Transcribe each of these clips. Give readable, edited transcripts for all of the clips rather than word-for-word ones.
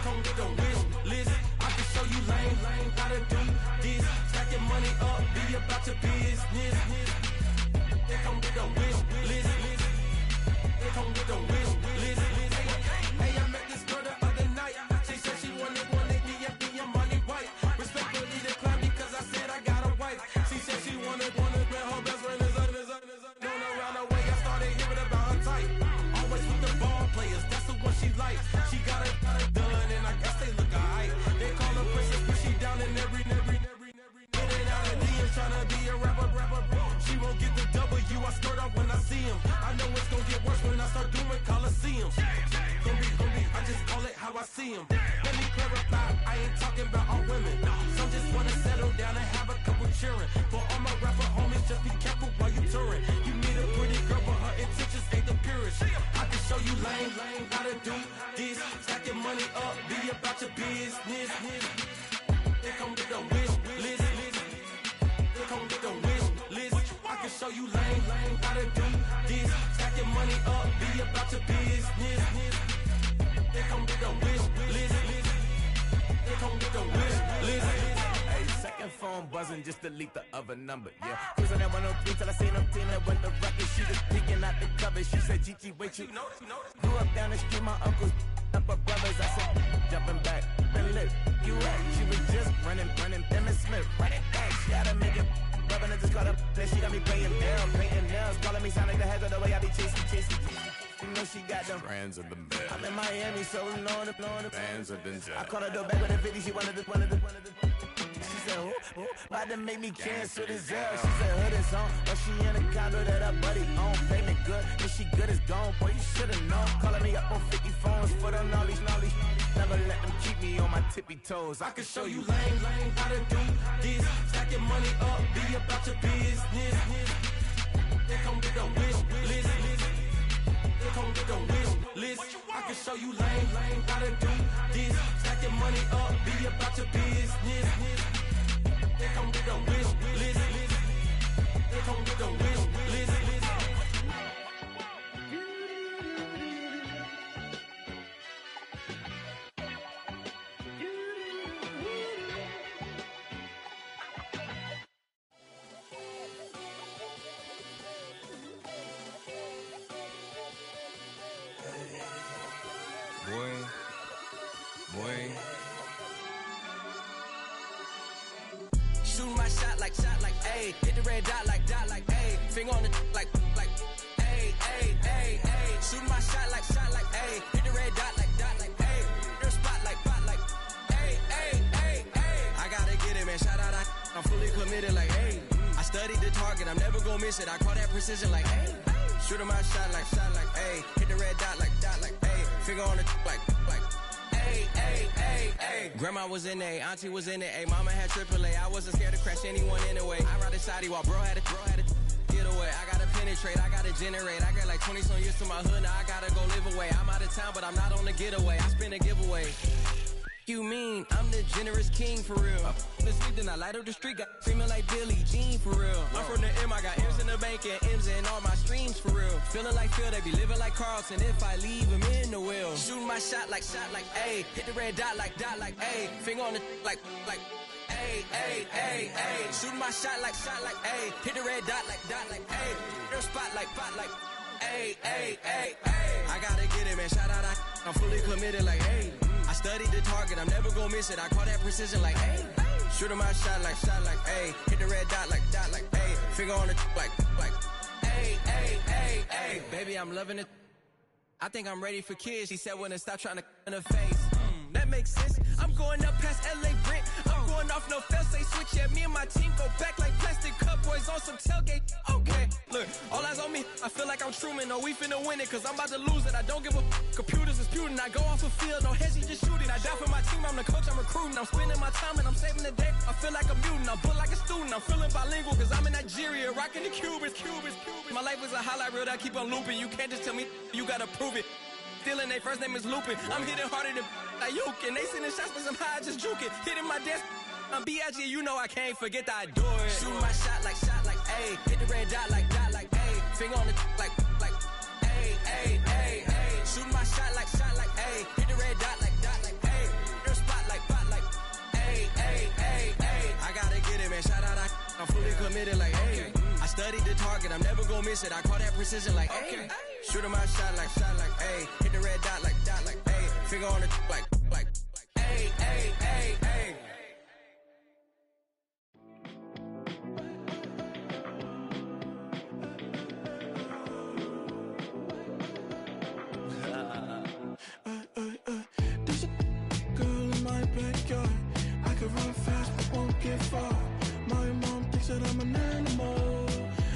come with the wish list. I can show you lame, how to do this. Stack your money up, be about your business. They come with the wish list. They come with the wish list. Hey, I met this girl the other night. She said she wanted me and money white. Respectfully declined because I said I got a wife. She said she wanted man, her best friend is known around the way. I started hearing about her type. Always with the ball players, that's the one she likes. She got it done, and I guess they look alright. They call her princess, but she down in every. In and out of DMs, tryna be a rapper. She won't get the W, I skirt off when I see him. I know it's gonna get worse when I start doing Coliseums. Gonna be, I just call it how I see him. Let me clarify, I ain't talking about all women. Some just wanna settle down and have a couple cheering. For all my rapper homies, just be careful while you touring. You meet a pretty girl, but her intentions ain't the purest. I can show you lame, how to do this. Stack your money up, be about your business. They come with the wish list. They come with the wish list. I can show you lame, how to do this. Stack your money up, be about your business. They come with the wish list. They come with the wish list. Hey, second phone buzzing, just delete the other number, yeah. Cruising at 103 till I seen them team that went the record. She was peeking out the cover. She said, Gigi, wait, you grew up down the street, my uncles up her brothers. I said, jumping back, been lit. You at? She was just running, Emmett Smith, running back. She had to make it. Rubbing it, just caught up. Then she got me playing down, painting nails, calling me sound like the heads of the way I be chasing. You know she got them brands of the bed. I'm in Miami, so blowing the fans of the jet. I called her door back with a 50. She wanted the. She said, about to make me cancel this L. She said, hood is on, but she in a condo that her buddy own. Payment good, if she good is gone. Boy, you should've known. Calling me up on 50 phones for the knowledge. Never let them keep me on my tippy toes. I can show you lame, how to do this. Stack your money up, be about your business. They come with the wish list. They come with the wish list. I can show you lame, how to do this. Stack your money up, be about your business. They come with the wish list. They come with the wish list. Boy. Shooting my shot like, ayy. Hit the red dot like, ayy. Finger on the like, ayy, ayy, ayy, ayy. Shooting my shot like, ayy. Hit the red dot like, ayy. Their spot like, ayy, ayy, ayy, ayy. I gotta get it, man. Shout out, I'm fully committed like, ayy. I studied the target, I'm never gonna miss it. I call that precision like, ayy. Shooting my shot like, ayy. Hit the red dot like, ayy. Finger on the like, ayy, ayy, ayy, ayy. Grandma was in A, auntie was in it, ayy. Mama had AAA, I wasn't scared to crash anyone anyway. I ride a shoddy while bro had a get away. I gotta penetrate, I gotta generate. I got like 20 some years to my hood, now I gotta go live away. I'm out of town, but I'm not on the getaway. I spin a giveaway. You mean I'm the generous king for real? The sleep, then I light up the street, got screaming like Billie Jean for real. I'm from the M, I got M's in the bank and M's in all my streams for real. Feeling like Phil, they be living like Carlson if I leave him in the wheel. Shooting my shot like, ayy. Hit the red dot like, ayy. Finger on the like, ayy, ayy, ayy, ayy. Shooting my shot like, ayy. Hit the red dot like, ayy. Their spot like, ayy, ayy, ayy, ayy. I gotta get it, man. Shout out, I'm fully committed like, ayy. I studied the target, I'm never gonna miss it. I call that precision like, ayy. Shooting my shot like, ayy. Hit the red dot like, ayy. Finger on the like, ayy, ayy, ayy, ayy. Baby, I'm loving it. I think I'm ready for kids. She said when to stop trying to in her face. That makes sense. I'm going up past LA Brent. I'm going off no fail, say switch. Yeah, me and my team go back like plastic cup boys on some tailgate. Okay, look, all eyes on me. I feel like I'm Truman. No, we finna win it, cause I'm about to lose it. I don't give a computers disputing. I go off a field, no heads, just shooting. I die for my team, I'm the coach, I'm recruiting. I'm spending my time and I'm saving the day. I feel like a mutant, I'm built like a student. I'm feeling bilingual, cause I'm in Nigeria, rocking the Cubans. My life is a highlight reel that I keep on looping. You can't just tell me, you gotta prove it. Stealing, they first name is Lupin. I'm hitting harder than Ayuk, and they sending shots for some high, just juke it. Hitting my desk, I'm B.I.G., you know I can't forget that I do it. Shooting my shot like, ayy. Hit the red dot like, ayy. Finger on the like, ayy, ayy, ayy, ayy. Shooting my shot like, ayy. Hit the red dot like, ayy. been committed like, hey. I studied the target, I'm never gonna miss it. I call that precision like, hey. Shooting my shot like, hey. Hit the red dot like, hey. Finger on the like, hey, hey, hey, hey. There's a girl in my backyard. I can run fast but won't get far. My mom thinks that I'm an animal.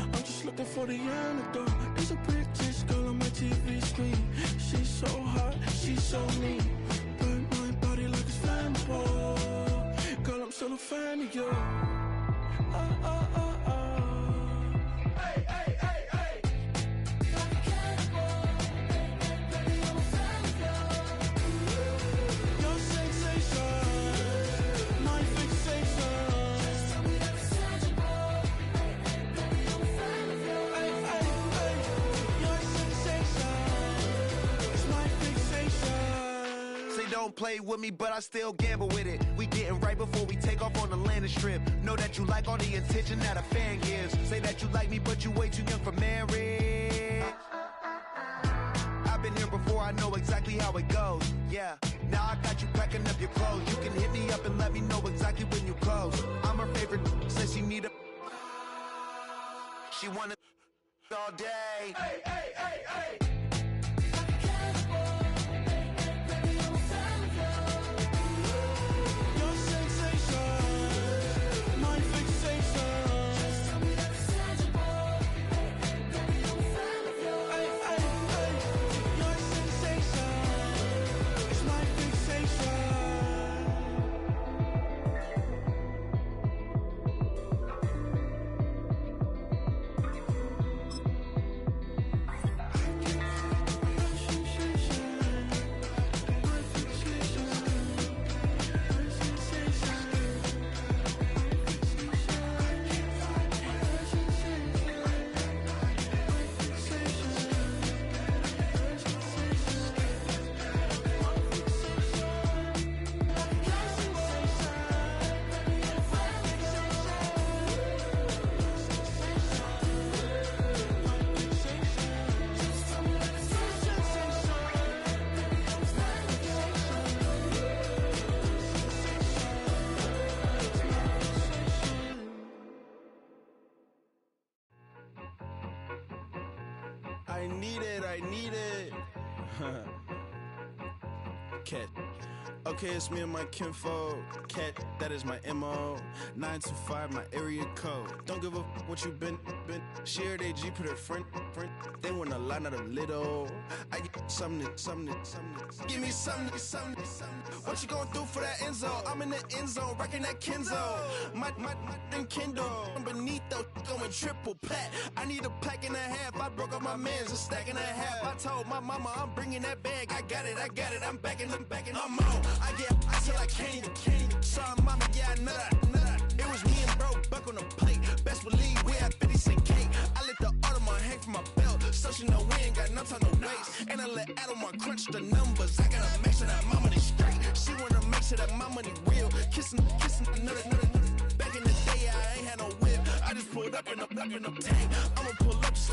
I'm just looking for the antidote. There's a British girl on my TV screen. She's so hot, she's so mean. Burn my body like it's flammable. Girl, I'm still a fan of you. Hey, hey, hey, hey. Like a cannibal. Baby, I'm a fan of you. Your sensation, my fixation. Just tell me that it's tangible. Baby, I'm a fan of you. Hey, hey, hey. Your sensation is my fixation. Say don't play with me, but I still gamble with it. We getting right before we take off on the landing strip. Know that you like all the attention that a fan gives. Say that you like me, but you way too young for marriage. I've been here before, I know exactly how it goes. Yeah, now I got you packing up your clothes. You can hit me up and let me know exactly when you close. I'm her favorite, says she need a. She wanna all day. Hey, hey, hey, hey. Like a cannibal. Baby, I'm a fan of you. Your sensation, my fixation. Just tell me that it's tangible. Baby, I'm a fan of you. Hey, hey, hey. Your sensation is my fixation. I need it. Cat. Okay, it's me and my kinfolk. Cat, that is my MO. 925, my area code. Don't give a what you been. Shared AG, put her friend. They want a lot, not a little. I get something. Give me something. What you gonna do for that end zone? I'm in the end zone, rocking that Kenzo. My thing Kindle. Beneath though, going triple plat. I need a pack and a half. I broke up my man's a stack and a half. I told my mama I'm bringing that bag. I got it. I'm backing, I'm on. I get till I can't. Sorry, mama, yeah, I know that. It was me and bro, buck on the plate. Best believe we had 50 cent cake. I let the Audemars hang from my belt, so she know we ain't got no time to waste. And I let Audemars crunch the numbers. I gotta make sure that my money straight. She wanna make sure that my money real. Kissing another. Back in the day, I ain't had no whip. I just pulled up in a tank. I'ma pull up, just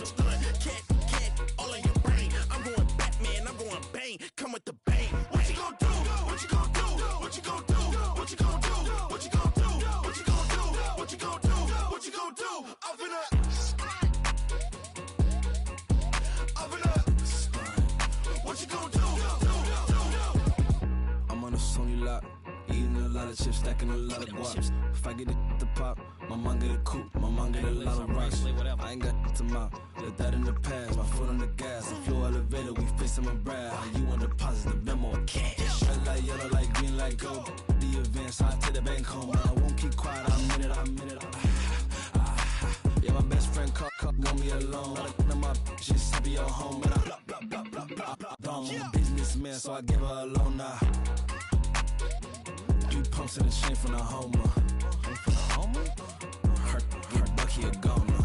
stun. Cat, all in your brain. I'm going Batman, I'm going bang. Come with the bang. What you gonna do? What you gonna do? What you gonna do? What you gonna do? What you gonna do? What you gonna do? What you gonna do? What you gonna do? I'm finna. What you gonna do? I'm on a Sony lot, eating a lot of chips, stacking a lot of guaps. If I get it to pop, my mom get a coupe, my mom get a lot of rocks. I ain't got to mouth, let that in the past. My foot on the gas, I flow elevator, we facing my brad. How you want deposit the memo? Cash. Red light, yellow light, green light, gold. The events, I take the bank home. I won't keep quiet, I'm in it. Yeah, my best friend call, want me alone. None of my bitches happy your home, and I blah. I'm a businessman, so I give her a loan now. 3 pumps in the chain from the Homer. Her Bucky a goner.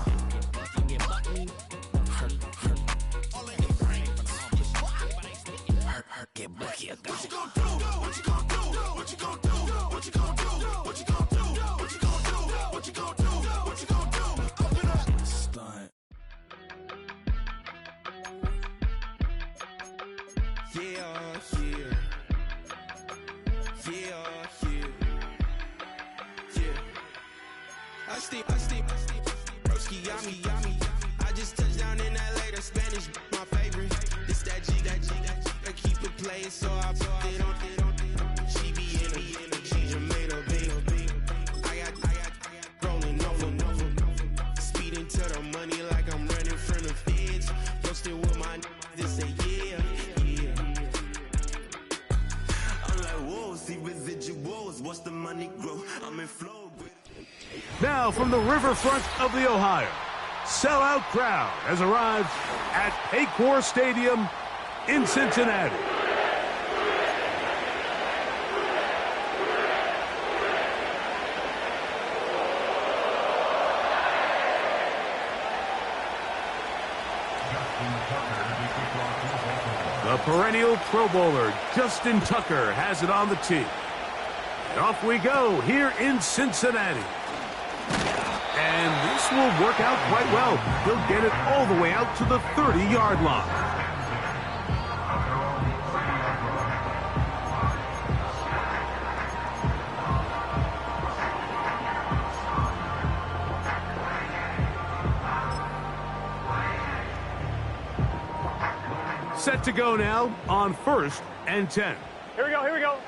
Her get Bucky a goner. What you gonna do? What you gonna do? What you gonna do? What you gonna do? What you gonna do? What you gonna do? What you gonna do? it, so I put it on. She be in a, she just made a big. I got rolling over. Speeding to the money like I'm running from the feds. Posted with my they say yeah. I'm like, whoa, see residuals. Watch the money grow. I'm in flow. Now from the riverfront of the Ohio, sellout crowd has arrived at Paycor Stadium in Cincinnati. The perennial Pro Bowler, Justin Tucker, has it on the tee. And off we go here in Cincinnati. And this will work out quite well. He'll get it all the way out to the 30-yard line. Set to go now on 1st and 10. Here we go, here we go.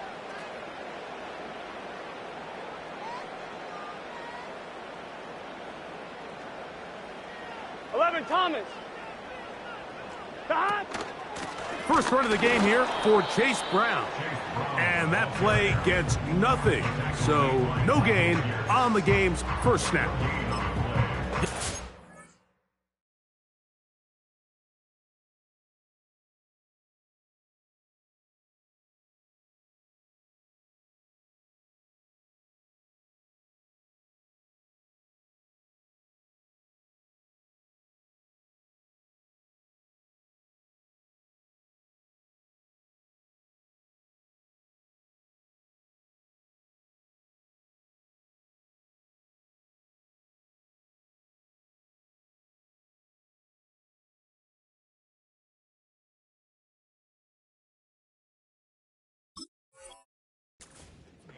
Thomas. First run of the game here for Chase Brown. And that play gets nothing. So no gain on the game's first snap.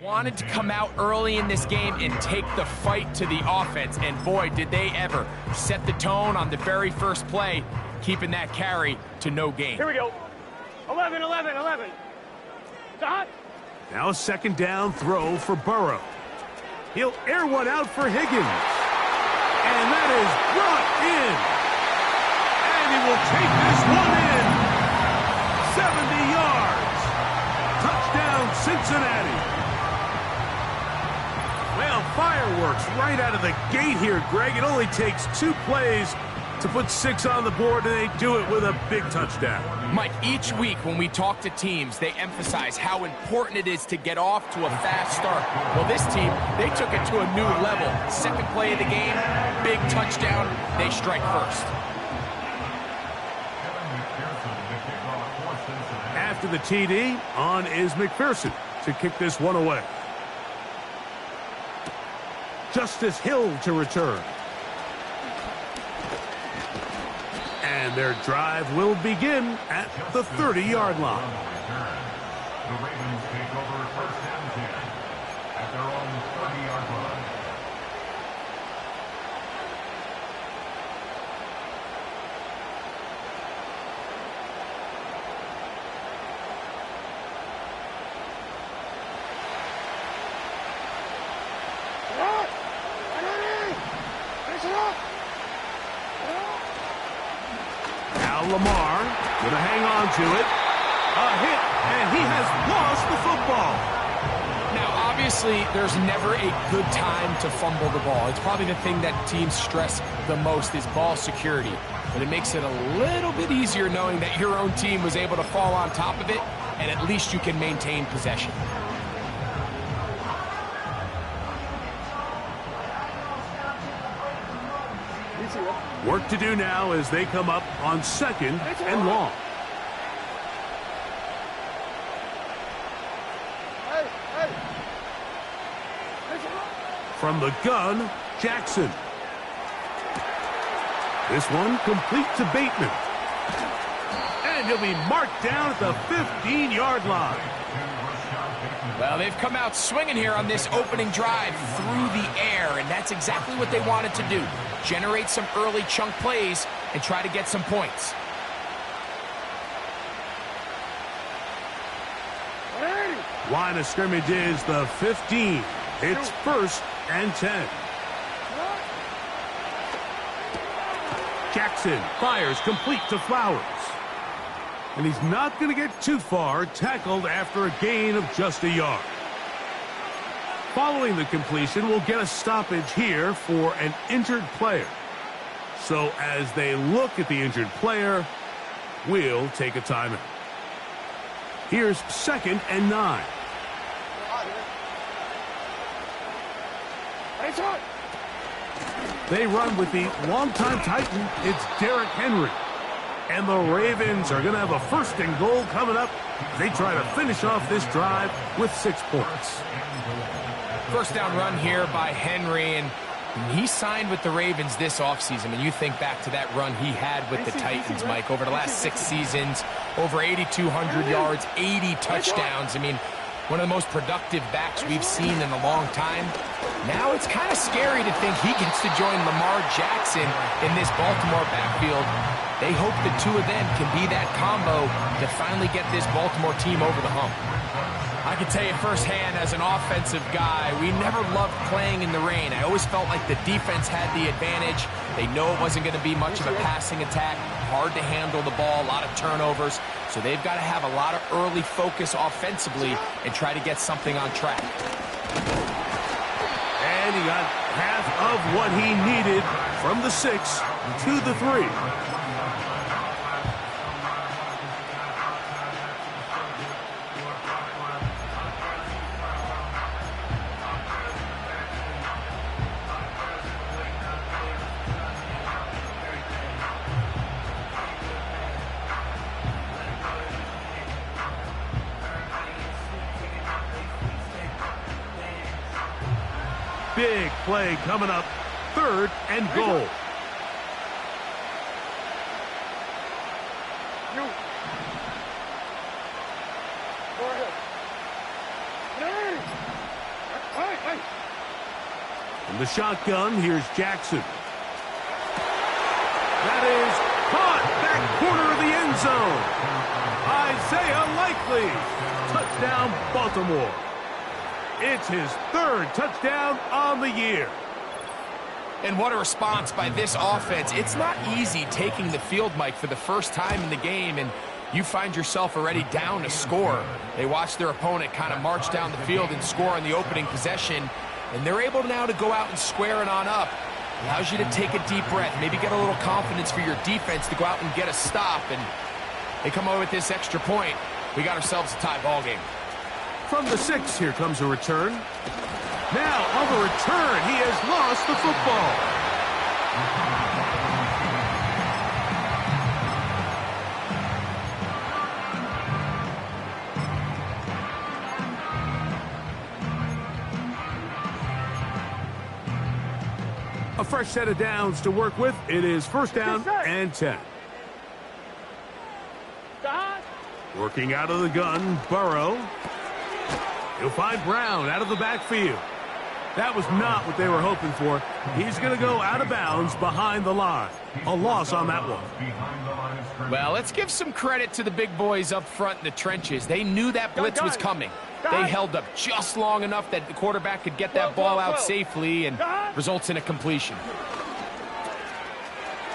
Wanted to come out early in this game and take the fight to the offense, and boy, did they ever. Set the tone on the very first play, keeping that carry to no gain. Here we go. 11. Stop. Now a second down throw for Burrow. He'll air one out for Higgins. And that is brought in. And he will take this one in. 70 yards. Touchdown, Cincinnati. Well, fireworks right out of the gate here, Greg. It only takes 2 plays to put 6 on the board, and they do it with a big touchdown. Mike, each week when we talk to teams, they emphasize how important it is to get off to a fast start. Well, this team, they took it to a new level. Second play of the game, big touchdown, they strike first. After the TD, on is McPherson to kick this one away. Justice Hill to return. And their drive will begin at the 30-yard line. The Ravens take over 1st and 10 at their own 30-yard line. Lamar gonna hang on to it. A hit, and he has lost the football. Now, obviously, there's never a good time to fumble the ball. It's probably the thing that teams stress the most is ball security. But it makes it a little bit easier knowing that your own team was able to fall on top of it, and at least you can maintain possession. Work to do now as they come up on 2nd and long. From the gun, Jackson. This one complete to Bateman. And he'll be marked down at the 15-yard line. Well, they've come out swinging here on this opening drive through the air, and that's exactly what they wanted to do. Generate some early chunk plays and try to get some points. Line of scrimmage is the 15. It's 1st and 10. Jackson fires complete to Flowers. And he's not going to get too far, tackled after a gain of just a yard. Following the completion, we'll get a stoppage here for an injured player. So as they look at the injured player, we'll take a timeout. Here's 2nd and 9. They run with the longtime Titan. It's Derrick Henry. And the Ravens are going to have a 1st and goal coming up. They try to finish off this drive with 6 points. First down run here by Henry, and he signed with the Ravens this offseason. When you think back to that run he had with the Titans, Mike, over the last 6 seasons, over 8,200 yards, 80 touchdowns. I mean, one of the most productive backs we've seen in a long time. Now it's kind of scary to think he gets to join Lamar Jackson in this Baltimore backfield. They hope the two of them can be that combo to finally get this Baltimore team over the hump. I can tell you firsthand as an offensive guy, we never loved playing in the rain. I always felt like the defense had the advantage. They know it wasn't going to be much of a passing attack, hard to handle the ball, a lot of turnovers. So they've got to have a lot of early focus offensively and try to get something on track. And he got half of what he needed from the 6 to the 3. Big play coming up, 3rd and goal. From the shotgun, here's Jackson. That is caught back corner of the end zone. Isaiah Likely. Touchdown, Baltimore. It's his 3rd touchdown on the year. And what a response by this offense. It's not easy taking the field, Mike, for the first time in the game, and you find yourself already down a score. They watch their opponent kind of march down the field and score on the opening possession, and they're able now to go out and square it on up. Allows you to take a deep breath, maybe get a little confidence for your defense to go out and get a stop, and they come away with this extra point. We got ourselves a tie ball game. From the 6, here comes a return. Now, on the return, he has lost the football. A fresh set of downs to work with. It is 1st down and 10. Working out of the gun, Burrow. He'll find Brown out of the backfield. That was not what they were hoping for. He's going to go out of bounds behind the line. A loss on that one. Well, let's give some credit to the big boys up front in the trenches. They knew that blitz was coming. They held up just long enough that the quarterback could get that ball out safely and results in a completion.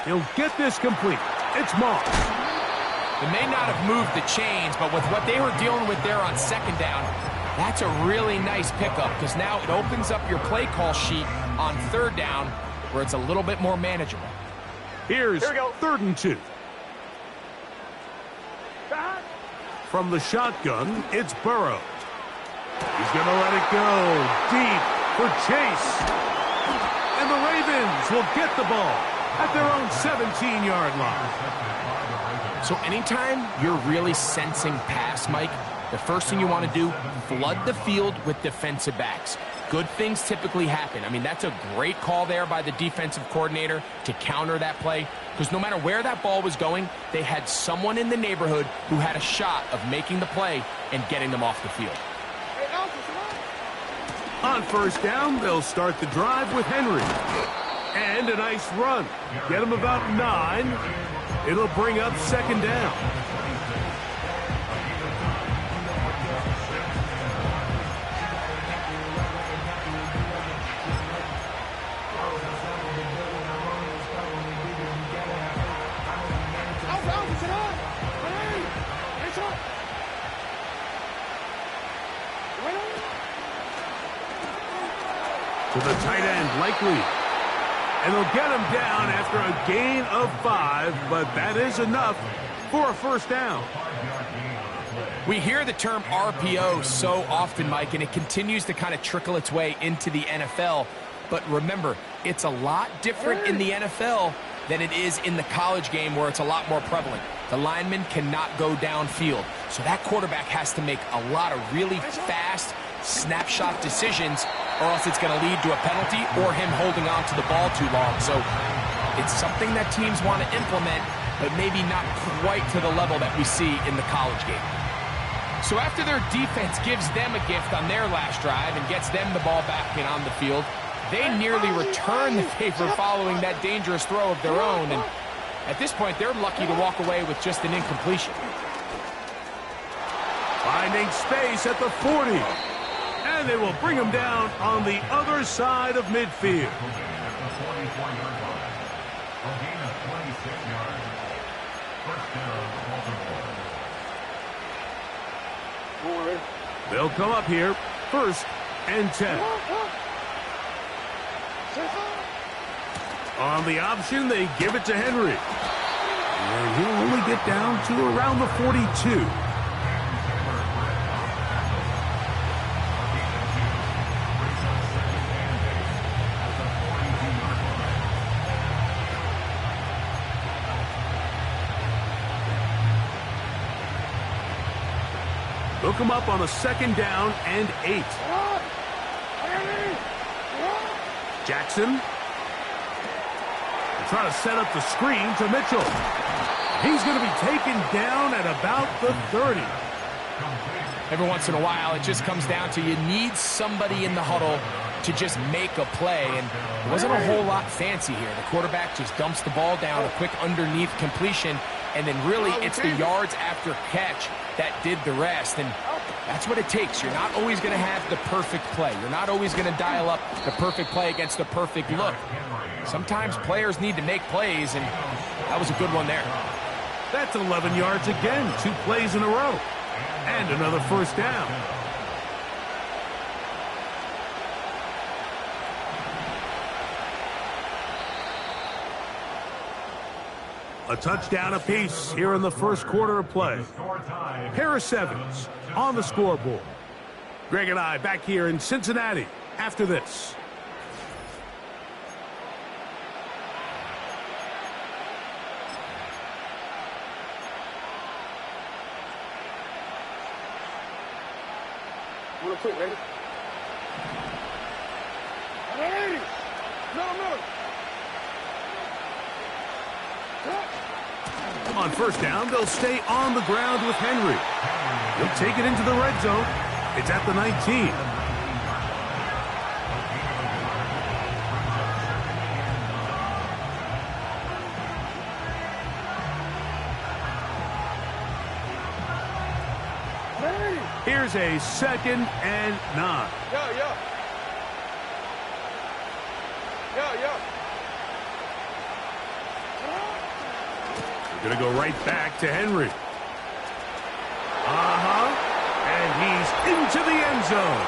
He'll get this complete. It's Moss. They may not have moved the chains, but with what they were dealing with there on 2nd down, that's a really nice pickup because now it opens up your play call sheet on 3rd down where it's a little bit more manageable. Here's 3rd and 2. From the shotgun, it's Burrow. He's going to let it go deep for Chase. And the Ravens will get the ball at their own 17-yard line. So anytime you're really sensing pass, Mike, the first thing you want to do, flood the field with defensive backs. Good things typically happen. I mean, that's a great call there by the defensive coordinator to counter that play, because no matter where that ball was going, they had someone in the neighborhood who had a shot of making the play and getting them off the field. On 1st down, they'll start the drive with Henry. And a nice run. Get him about 9. It'll bring up 2nd down. to the tight end, Likely. And they'll get him down after a gain of 5, but that is enough for a first down. We hear the term RPO so often, Mike, and it continues to kind of trickle its way into the NFL. But remember, it's a lot different in the NFL than it is in the college game where it's a lot more prevalent. The lineman cannot go downfield. So that quarterback has to make a lot of really fast snapshot decisions, or else it's going to lead to a penalty or him holding on to the ball too long. So it's something that teams want to implement, but maybe not quite to the level that we see in the college game. So after their defense gives them a gift on their last drive and gets them the ball back in on the field, they nearly return the favor following that dangerous throw of their own. And at this point, they're lucky to walk away with just an incompletion. Finding space at the 40. And they will bring him down on the other side of midfield. They'll come up here, 1st and 10. On the option, they give it to Henry. And he'll only get down to around the 42. They'll come up on a 2nd down and 8. Jackson. Trying to set up the screen to Mitchell. He's going to be taken down at about the 30. Every once in a while, it just comes down to you need somebody in the huddle to just make a play, and it wasn't a whole lot fancy here. The quarterback just dumps the ball down, a quick underneath completion, and then really it's the yards after catch that did the rest, and that's what it takes. You're not always going to have the perfect play. You're not always going to dial up the perfect play against the perfect look. Sometimes players need to make plays, and that was a good one there. That's 11 yards again, 2 plays in a row, and another first down. A touchdown apiece here in the first quarter of play. Harris Evans on the scoreboard. Greg and I back here in Cincinnati after this. Real quick, ready? Ready! No. On first down, they'll stay on the ground with Henry. He'll take it into the red zone. It's at the 19. Here's a 2nd and 9. We're going to go right back to Henry. And he's into the end zone.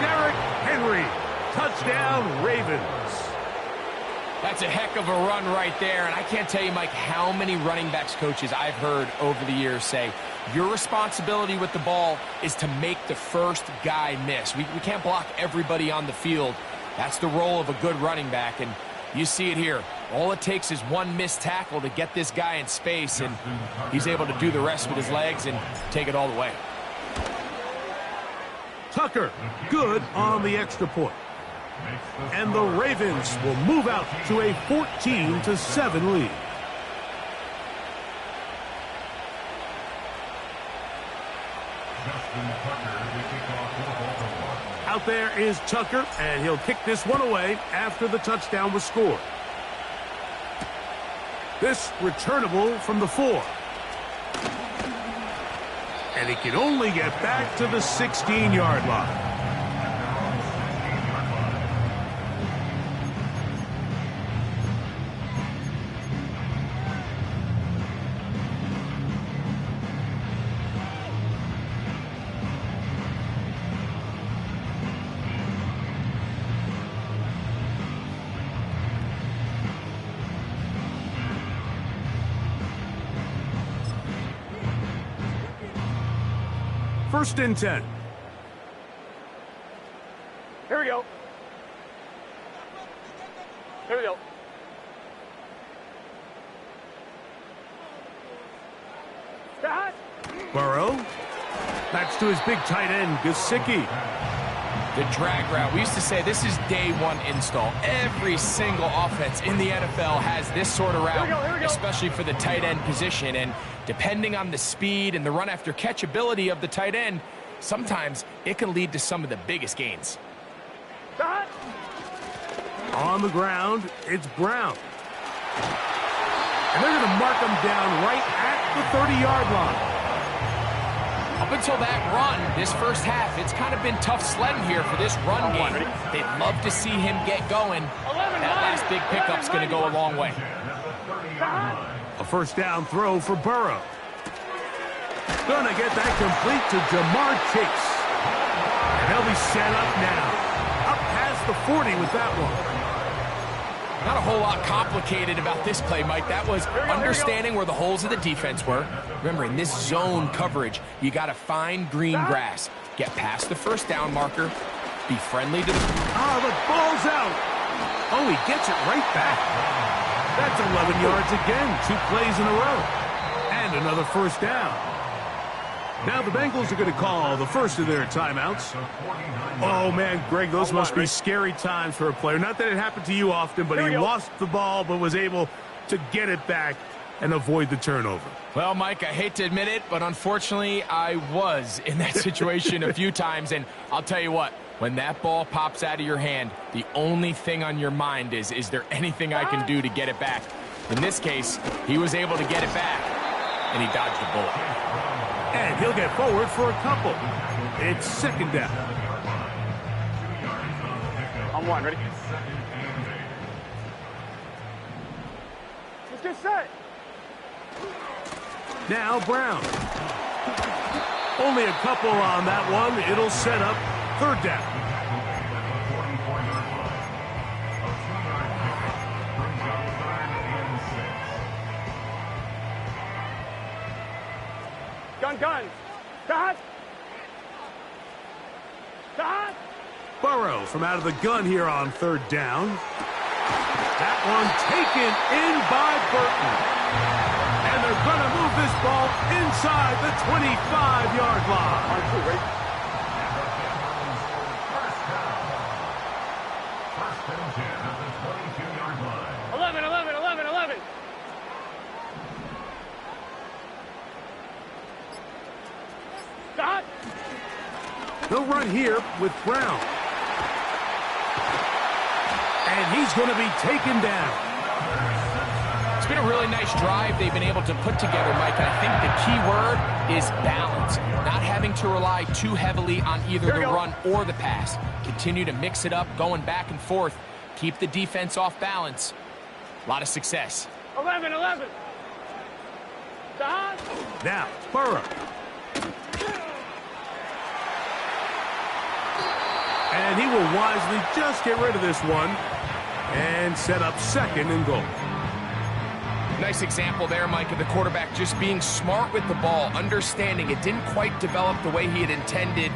Derrick Henry, touchdown Ravens. That's a heck of a run right there, and I can't tell you, Mike, how many running backs coaches I've heard over the years say, your responsibility with the ball is to make the first guy miss. We can't block everybody on the field. That's the role of a good running back, and you see it here. All it takes is one missed tackle to get this guy in space, and he's able to do the rest with his legs and take it all the way. Tucker, good on the extra point. And the Ravens will move out to a 14-7 lead. Out there is Tucker, and he'll kick this one away after the touchdown was scored. This returnable from the 4. And he can only get back to the 16-yard line. 1st and 10. Here we go. Here we go. That. Burrow. That's to his big tight end, Gesicki. The drag route. We used to say this is day one install. Every single offense in the NFL has this sort of route, Here we go. especially for the tight end position. And depending on the speed and the run after catch ability of the tight end, sometimes it can lead to some of the biggest gains. That. On the ground, it's Brown. And they're going to mark him down right at the 30-yard line. Up until that run, this first half, it's kind of been tough sledding here for this run game. They'd love to see him get going. That last big pickup's going to go a long way. A 1st down throw for Burrow. Gonna get that complete to Jamar Chase. And they'll be set up now. Up past the 40 with that one. Not a whole lot complicated about this play, Mike. That was understanding where the holes of the defense were. Remember, in this zone coverage, you got to find green grass. Get past the 1st down marker. Be friendly to the... Oh, the ball's out. Oh, he gets it right back. That's 11 yards again. 2 plays in a row. And another 1st down. Now the Bengals are going to call the first of their timeouts. Oh, man, Greg, those must be scary times for a player. Not that it happened to you often, but he lost the ball but was able to get it back and avoid the turnover. Well, Mike, I hate to admit it, but unfortunately I was in that situation a few times. And I'll tell you what, when that ball pops out of your hand, the only thing on your mind is there anything I can do to get it back? In this case, he was able to get it back, and he dodged the bullet. And he'll get forward for a couple. It's 2nd down. On 1, ready? Let's get set. Now Brown. Only a couple on that one. It'll set up 3rd down. Guns. Dot. Burrow from out of the gun here on 3rd down. That one taken in by Burton. And they're going to move this ball inside the 25-yard line. On 2, ready? First and 10 at the 22-yard line. 11. Dot. They'll run here with Brown. And he's going to be taken down. It's been a really nice drive they've been able to put together, Mike. And I think the key word is balance. Not having to rely too heavily on either the run or the pass. Continue to mix it up, going back and forth. Keep the defense off balance. A lot of success. 11. Dot. Now, Burrow. And he will wisely just get rid of this one and set up 2nd and goal. Nice example there, Mike, of the quarterback just being smart with the ball, understanding it didn't quite develop the way he had intended.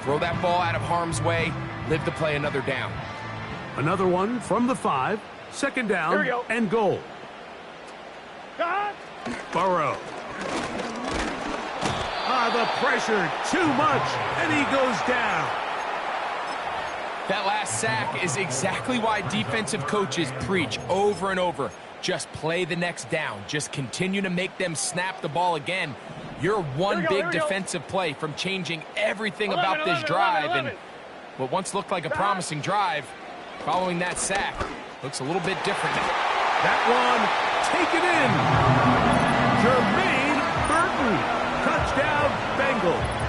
Throw that ball out of harm's way, live to play another down. Another one from the 5, 2nd down and goal. Dot. Burrow. The pressure, too much, and he goes down. That last sack is exactly why defensive coaches preach over and over. Just play the next down. Just continue to make them snap the ball again. You're one big defensive play from changing everything about this drive. And what once looked like a promising drive, following that sack, looks a little bit different now. That one taken in. Jermaine Burton. Touchdown, Bengals.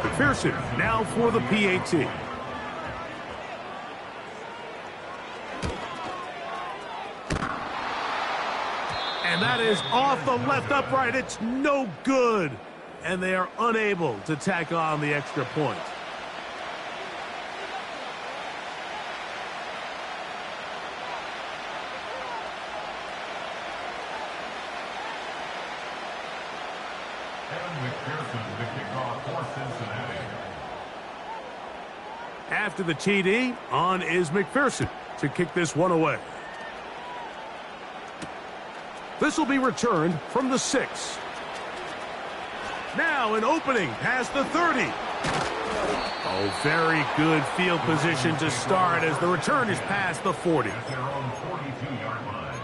McPherson now for the PAT. And that is off the left upright. It's no good. And they are unable to tack on the extra point. And McPherson, the kickoff for Cincinnati. After the TD, on is McPherson to kick this one away. This will be returned from the 6. Now an opening past the 30. Oh, very good field position to start as the return is past the 40. At their own 42-yard line.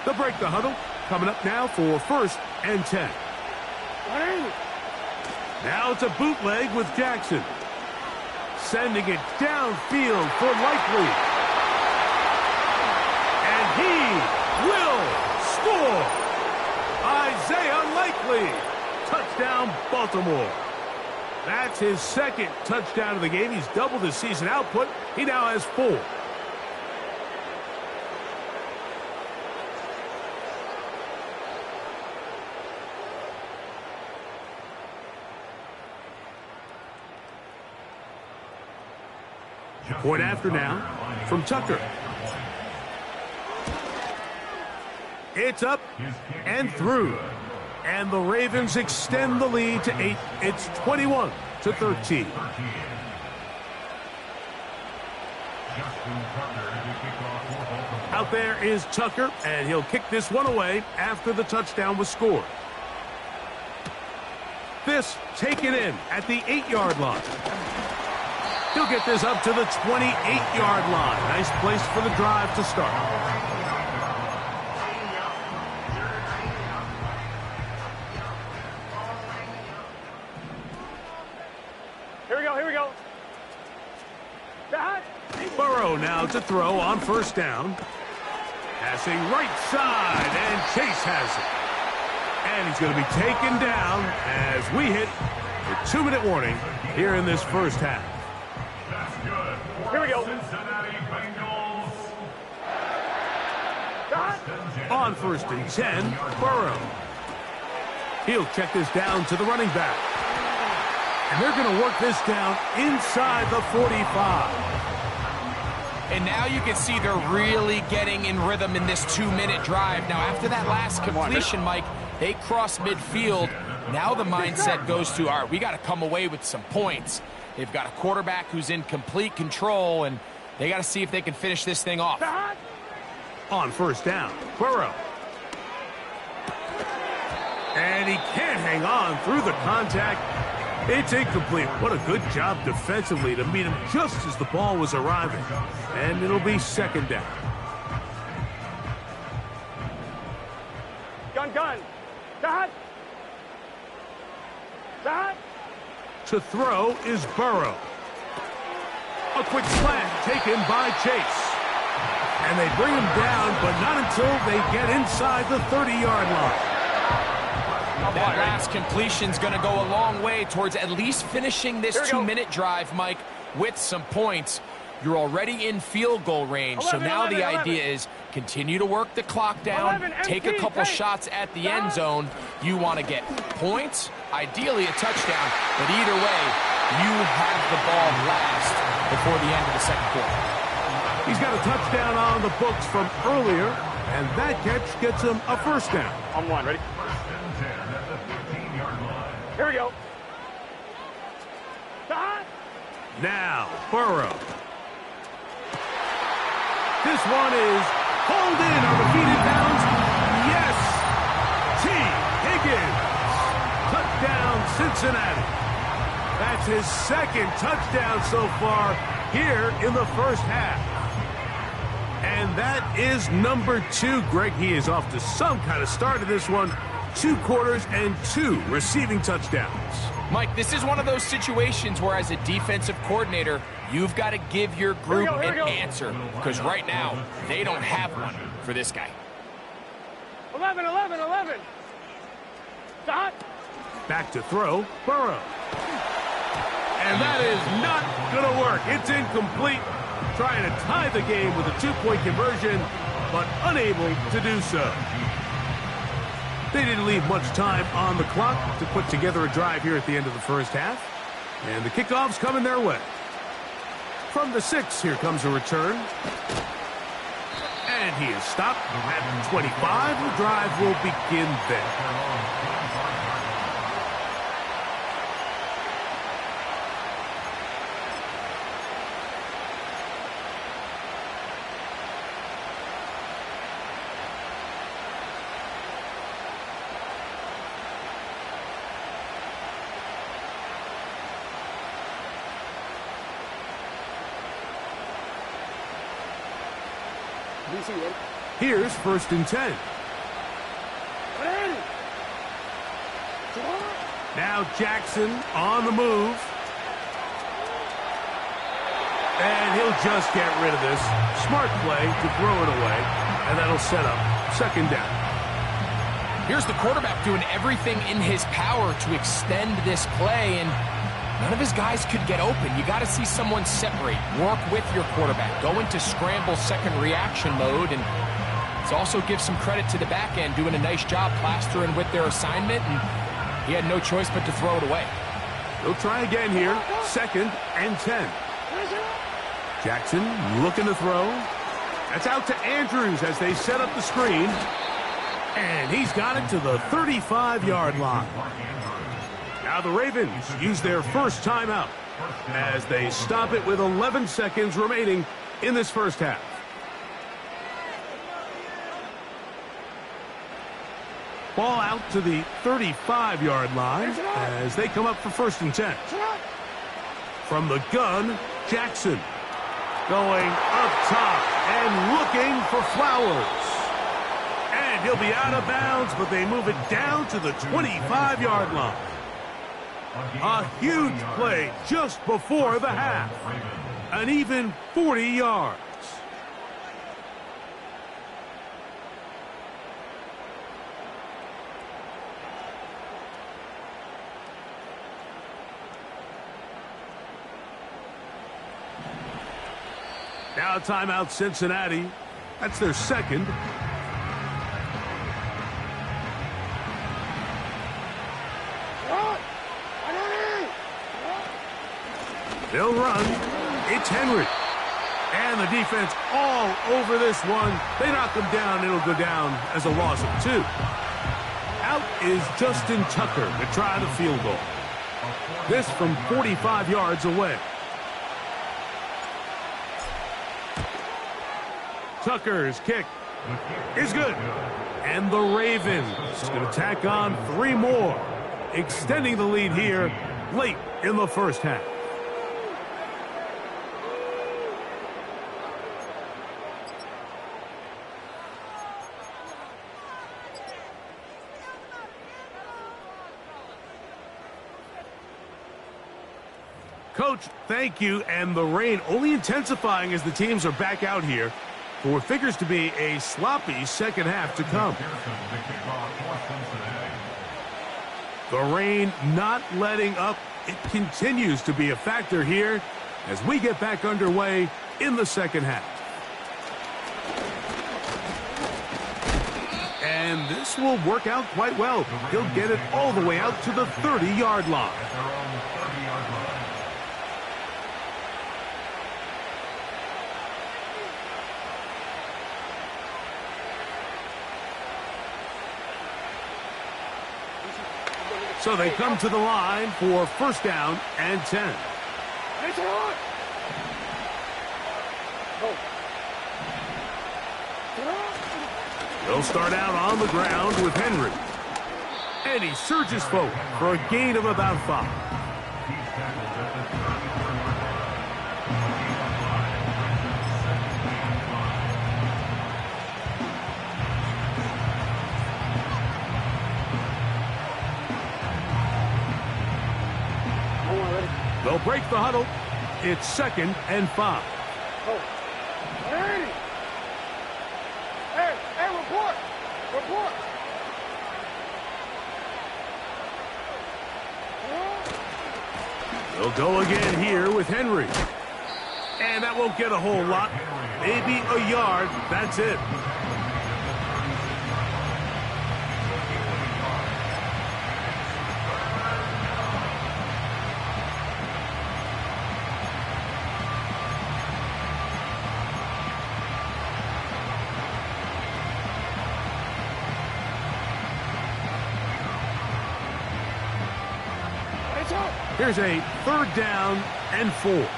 They'll break the huddle. Coming up now for 1st and 10. Now it's a bootleg with Jackson. Sending it downfield for Likely. And he will score. Isaiah Likely. Touchdown, Baltimore. That's his 2nd touchdown of the game. He's doubled his season output. He now has 4. Point after now from Tucker. It's up and through. And the Ravens extend the lead to 8. It's 21-13. Out there is Tucker, and he'll kick this one away after the touchdown was scored. This taken in at the 8-yard line. He'll get this up to the 28-yard line. Nice place for the drive to start. Here we go. Burrow now to throw on 1st down. Passing right side, and Chase has it. And he's going to be taken down as we hit the 2-minute warning here in this 1st half. Here we go. Cincinnati Bengals. On 1st and 10, Burrow. He'll check this down to the running back. And they're going to work this down inside the 45. And now you can see they're really getting in rhythm in this 2-minute drive. Now, after that last completion, Mike, they cross midfield. Now the mindset goes to, all right, we got to come away with some points. They've got a quarterback who's in complete control, and they got to see if they can finish this thing off. On 1st down, Burrow. And he can't hang on through the contact. It's incomplete. What a good job defensively to meet him just as the ball was arriving. And it'll be 2nd down. Gun. Dad. To throw is Burrow. A quick slant taken by Chase. And they bring him down, but not until they get inside the 30-yard line. That last completion's going to go a long way towards at least finishing this 2-minute drive, Mike, with some points. You're already in field goal range, so now the idea is continue to work the clock down, take a couple shots at the end zone. You want to get points, ideally a touchdown, but either way, you have the ball last before the end of the 2nd quarter. He's got a touchdown on the books from earlier, and that catch gets him a 1st down. On 1, ready? Here we go. Now, Burrow. This one is pulled in on the feet inbounds. Yes! T. Higgins. Touchdown, Cincinnati. That's his 2nd touchdown so far here in the 1st half. And that is number 2. Greg, he is off to some kind of start in this one. 2 quarters and 2 receiving touchdowns. Mike, this is one of those situations where as a defensive coordinator, you've got to give your group an answer, because right now, they don't have one for this guy. 11. Stop. Back to throw, Burrow. And that is not going to work. It's incomplete. Trying to tie the game with a 2-point conversion, but unable to do so. They didn't leave much time on the clock to put together a drive here at the end of the 1st half. And the kickoff's coming their way. From the 6, here comes a return. And he is stopped at 25. The drive will begin there. Here's 1st and 10. Now Jackson on the move. And he'll just get rid of this. Smart play to throw it away. And that'll set up 2nd down. Here's the quarterback doing everything in his power to extend this play, and none of his guys could get open. You got to see someone separate, work with your quarterback, go into scramble second reaction mode, and let's also give some credit to the back end doing a nice job plastering with their assignment, and he had no choice but to throw it away. He'll try again here. 2nd and 10. Jackson looking to throw. That's out to Andrews as they set up the screen. And he's got it to the 35-yard line. Now the Ravens use their first timeout as they stop it with 11 seconds remaining in this first half. Ball out to the 35-yard line as they come up for 1st and 10. From the gun, Jackson going up top and looking for Flowers. And he'll be out of bounds, but they move it down to the 25-yard line. A huge play just before the half. An even 40 yards. Now timeout Cincinnati. That's their 2nd. They'll run. It's Henry. And the defense all over this one. They knock him down. It'll go down as a loss of 2. Out is Justin Tucker to try the field goal. This from 45 yards away. Tucker's kick is good. And the Ravens going to tack on 3 more, extending the lead here late in the first half. Coach, thank you. And the rain only intensifying as the teams are back out here for what figures to be a sloppy second half to come. The rain not letting up. It continues to be a factor here as we get back underway in the second half. And this will work out quite well. He'll get it all the way out to the 30-yard line. So they come to the line for 1st down and 10. They'll start out on the ground with Henry. And he surges forward for a gain of about 5. They'll break the huddle. It's 2nd and 5. Hey, report! Report! They'll go again here with Henry. And that won't get a whole lot. Maybe a yard. That's it. Here's a 3rd down and 4. Report.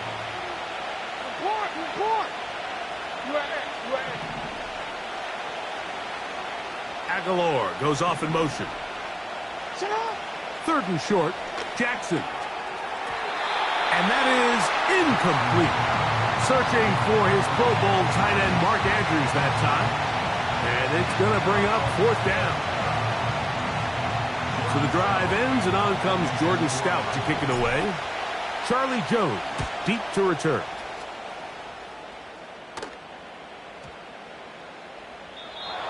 Aguilar goes off in motion. 3rd and short, Jackson. And that is incomplete. Searching for his Pro Bowl tight end Mark Andrews that time. And it's going to bring up 4th down. So the drive ends, and on comes Jordan Stout to kick it away. Charlie Jones deep to return.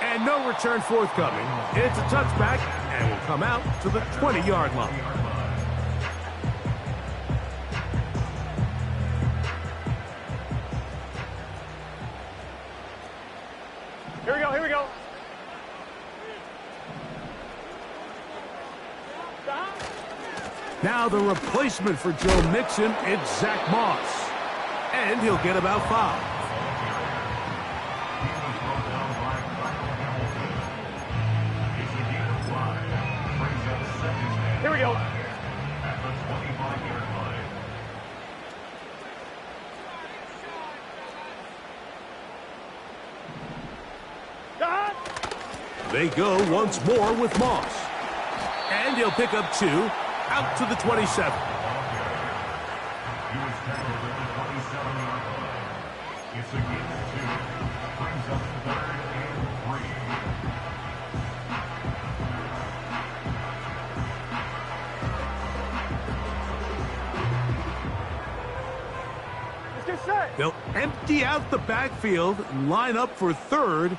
And no return forthcoming. It's a touchback and will come out to the 20-yard line. Here we go. Now the replacement for Joe Mixon, it's Zach Moss. And he'll get about 5. Here we go. They go once more with Moss. And he'll pick up 2 out to the 27. It's a gain of 2. Brings up 3rd and 3. Let's get set. They'll empty out the backfield and line up for 3rd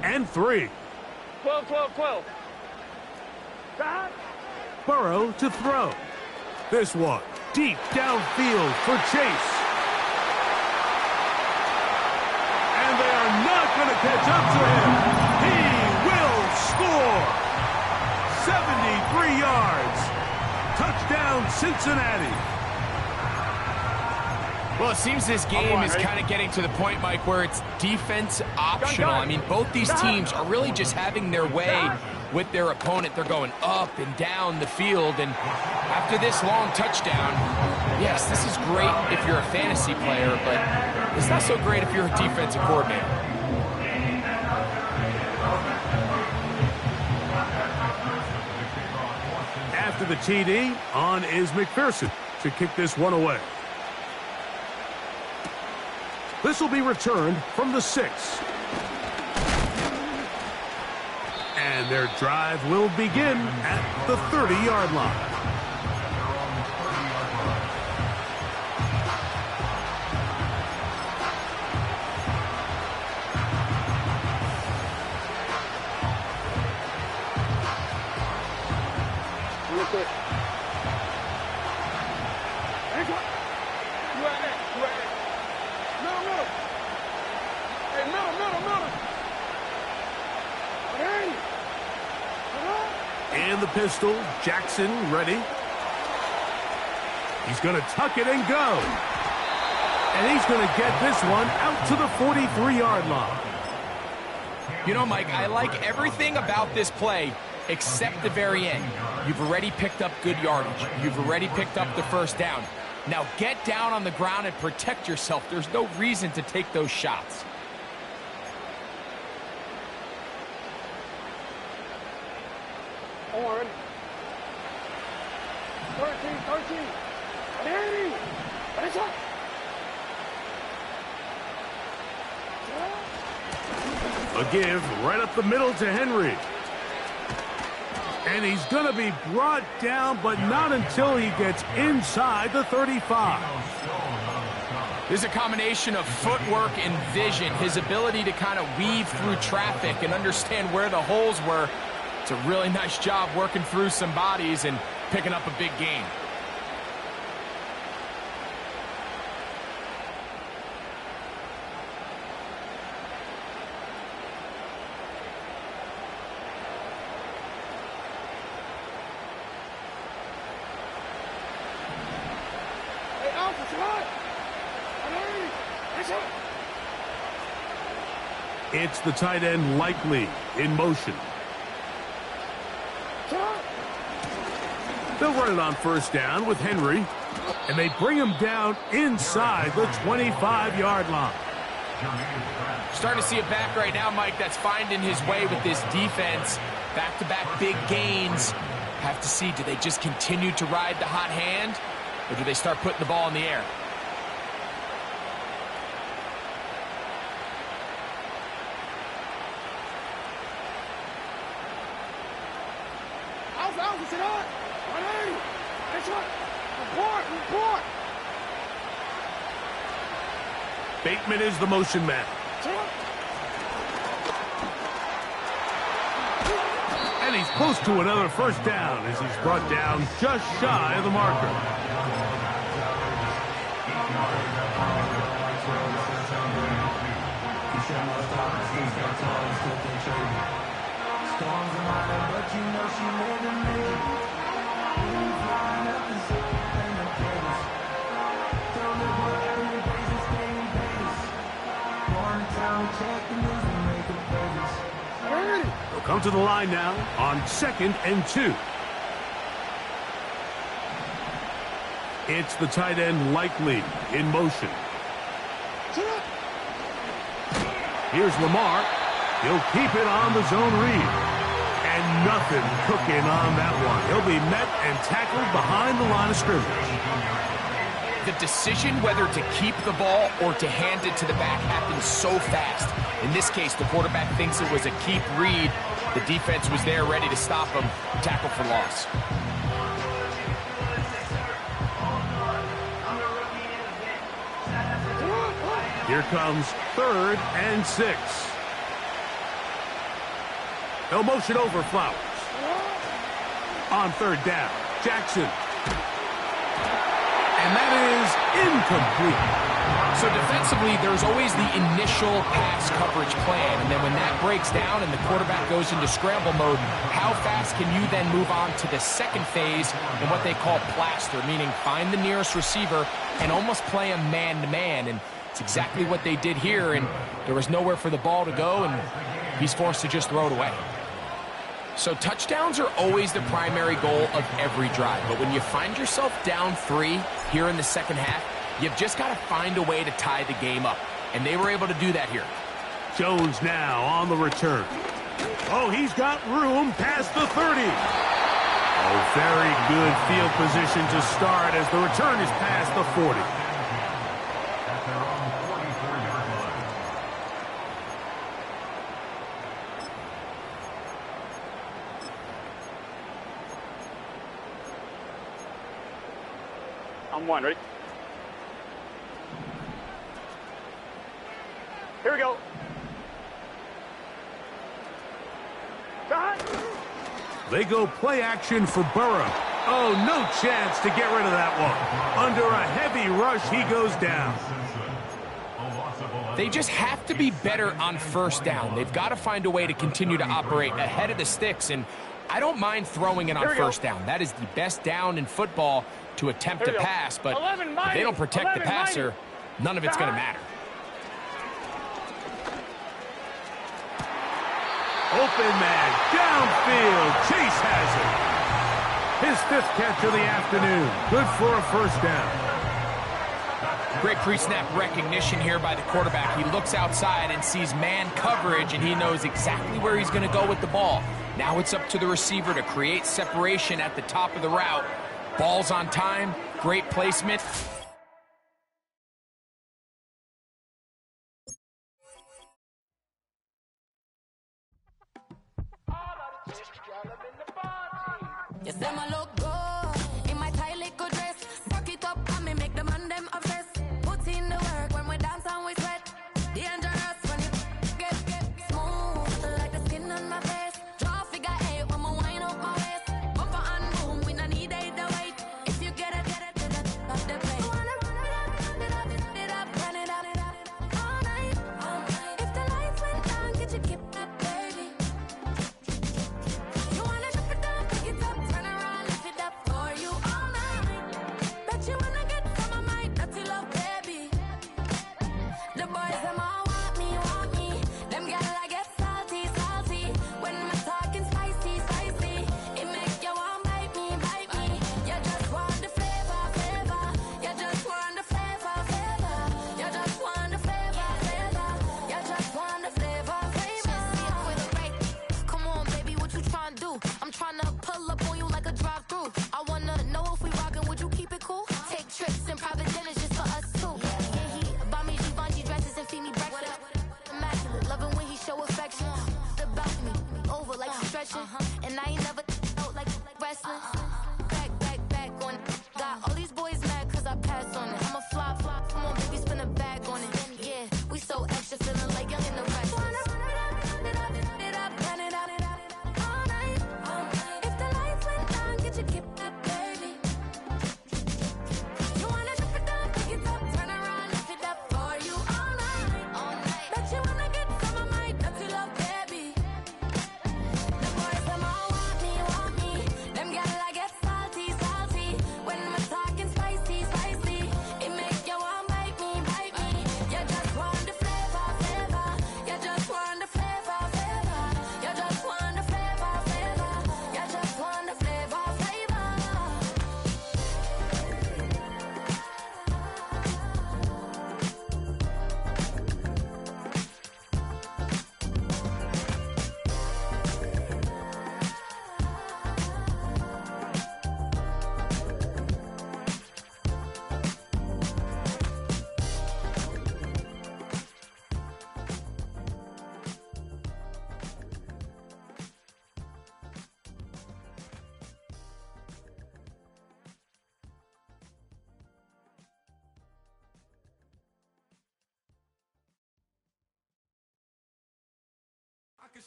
and 3. 12. Burrow to throw. This one deep downfield for Chase. And they are not going to catch up to him. He will score. 73 yards. Touchdown, Cincinnati. Well, it seems this game is kind of getting to the point, Mike, where it's defense optional. I mean, both these teams are really just having their way with their opponent. They're going up and down the field, and after this long touchdown, yes, this is great if you're a fantasy player, but it's not so great if you're a defensive coordinator. After the TD, on is McPherson to kick this one away. This will be returned from the 6. And their drive will begin at the 30-yard line. In the pistol, Jackson ready. He's going to tuck it and go. And he's going to get this one out to the 43-yard line. You know, Mike, I like everything about this play except the very end. You've already picked up good yardage. You've already picked up the 1st down. Now get down on the ground and protect yourself. There's no reason to take those shots. On. 13. Danny! That's up! A give right up the middle to Henry. And he's going to be brought down, but not until he gets inside the 35. There's a combination of footwork and vision, his ability to kind of weave through traffic and understand where the holes were. It's a really nice job working through some bodies and picking up a big gain. It's the tight end Likely in motion. They'll run it on first down with Henry, and they bring him down inside the 25-yard line. Starting to see a back right now, Mike, that's finding his way with this defense. Back-to-back big gains. Have to see, do they just continue to ride the hot hand, or do they start putting the ball in the air? Bateman is the motion man. And he's close to another first down as he's brought down just shy of the marker. They'll come to the line now on 2nd and 2. It's the tight end Likely in motion. Here's Lamar. He'll keep it on the zone read. And nothing cooking on that one. He'll be met and tackled behind the line of scrimmage. The decision whether to keep the ball or to hand it to the back happens so fast. In this case, the quarterback thinks it was a keep read. The defense was there ready to stop him. Tackle for loss. Here comes 3rd and 6. They'll motion over Flowers. On 3rd down, Jackson. And that is incomplete. So defensively, there's always the initial pass coverage plan, and then when that breaks down and the quarterback goes into scramble mode, how fast can you then move on to the second phase in what they call plaster, meaning find the nearest receiver and almost play him man-to-man, and it's exactly what they did here, and there was nowhere for the ball to go, and he's forced to just throw it away. So touchdowns are always the primary goal of every drive, but when you find yourself down 3 here in the second half, you've just got to find a way to tie the game up, and they were able to do that here. Jones now on the return. Oh, he's got room past the 30. Oh, very good field position to start as the return is past the 40. I'm one, ready? Here we go. They go play action for Burrow. Oh, no chance to get rid of that one. Under a heavy rush, he goes down. They just have to be better on first down. They've got to find a way to continue to operate ahead of the sticks, and I don't mind throwing it on first down. That is the best down in football to attempt to pass, but if they don't protect the passer, none of it's going to matter. Open man, downfield, Chase has it. His 5th catch of the afternoon, good for a first down. Great pre-snap recognition here by the quarterback. He looks outside and sees man coverage, and he knows exactly where he's going to go with the ball. Now it's up to the receiver to create separation at the top of the route. Ball's on time, great placement. You say my look good in my tight little dress. Fuck it up and me make the man them obsessed. Put in the work when we dance and we sweat. Dangerous when you get smooth like the skin on my face. Draw figure 8 when I wind up my waist. Bumper and boom, we no need it the weight. If you get it to the top of the plate. Wanna run it up all night. If the lights went down, could you keep that, baby? You wanna drop it down, pick it up, turn around.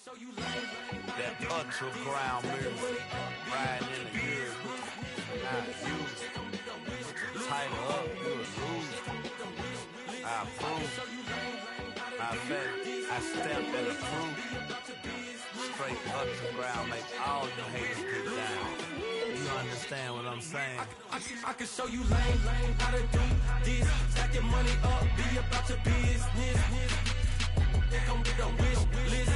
That ultra ground music, riding in the years, not used. Tighten up, you a loser. I approve. I bet I step in the proof. Straight ultra ground, make all you haters get down. You understand what I'm saying? I can show you lame how to do this. Stack your money up, be about your business. They come with a wish list.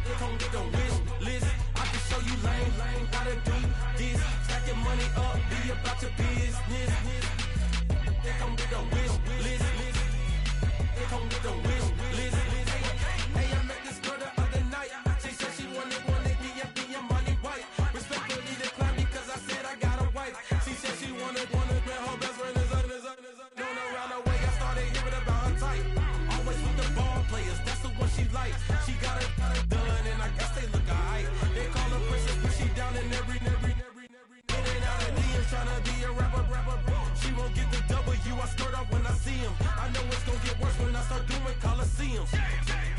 They come with a wish list. I can show you lame how to do this. Stack your money up, be about your business. They come with a wish list. They come with a wish list. Hey, I met this girl the other night. She said she wanted me and money white. Respectfully declined because I said I got a wife. She said she wanted man, her best friend is known around the way. I started hearing about her type. Always with the ball players, that's the one she likes. She got it done, and I guess they look alright. They call her princess, but she down in every. In and out of DMs, tryna be a rapper. She won't get the W, I skirt off when I see him. I know it's gonna get worse when I start doing Coliseums.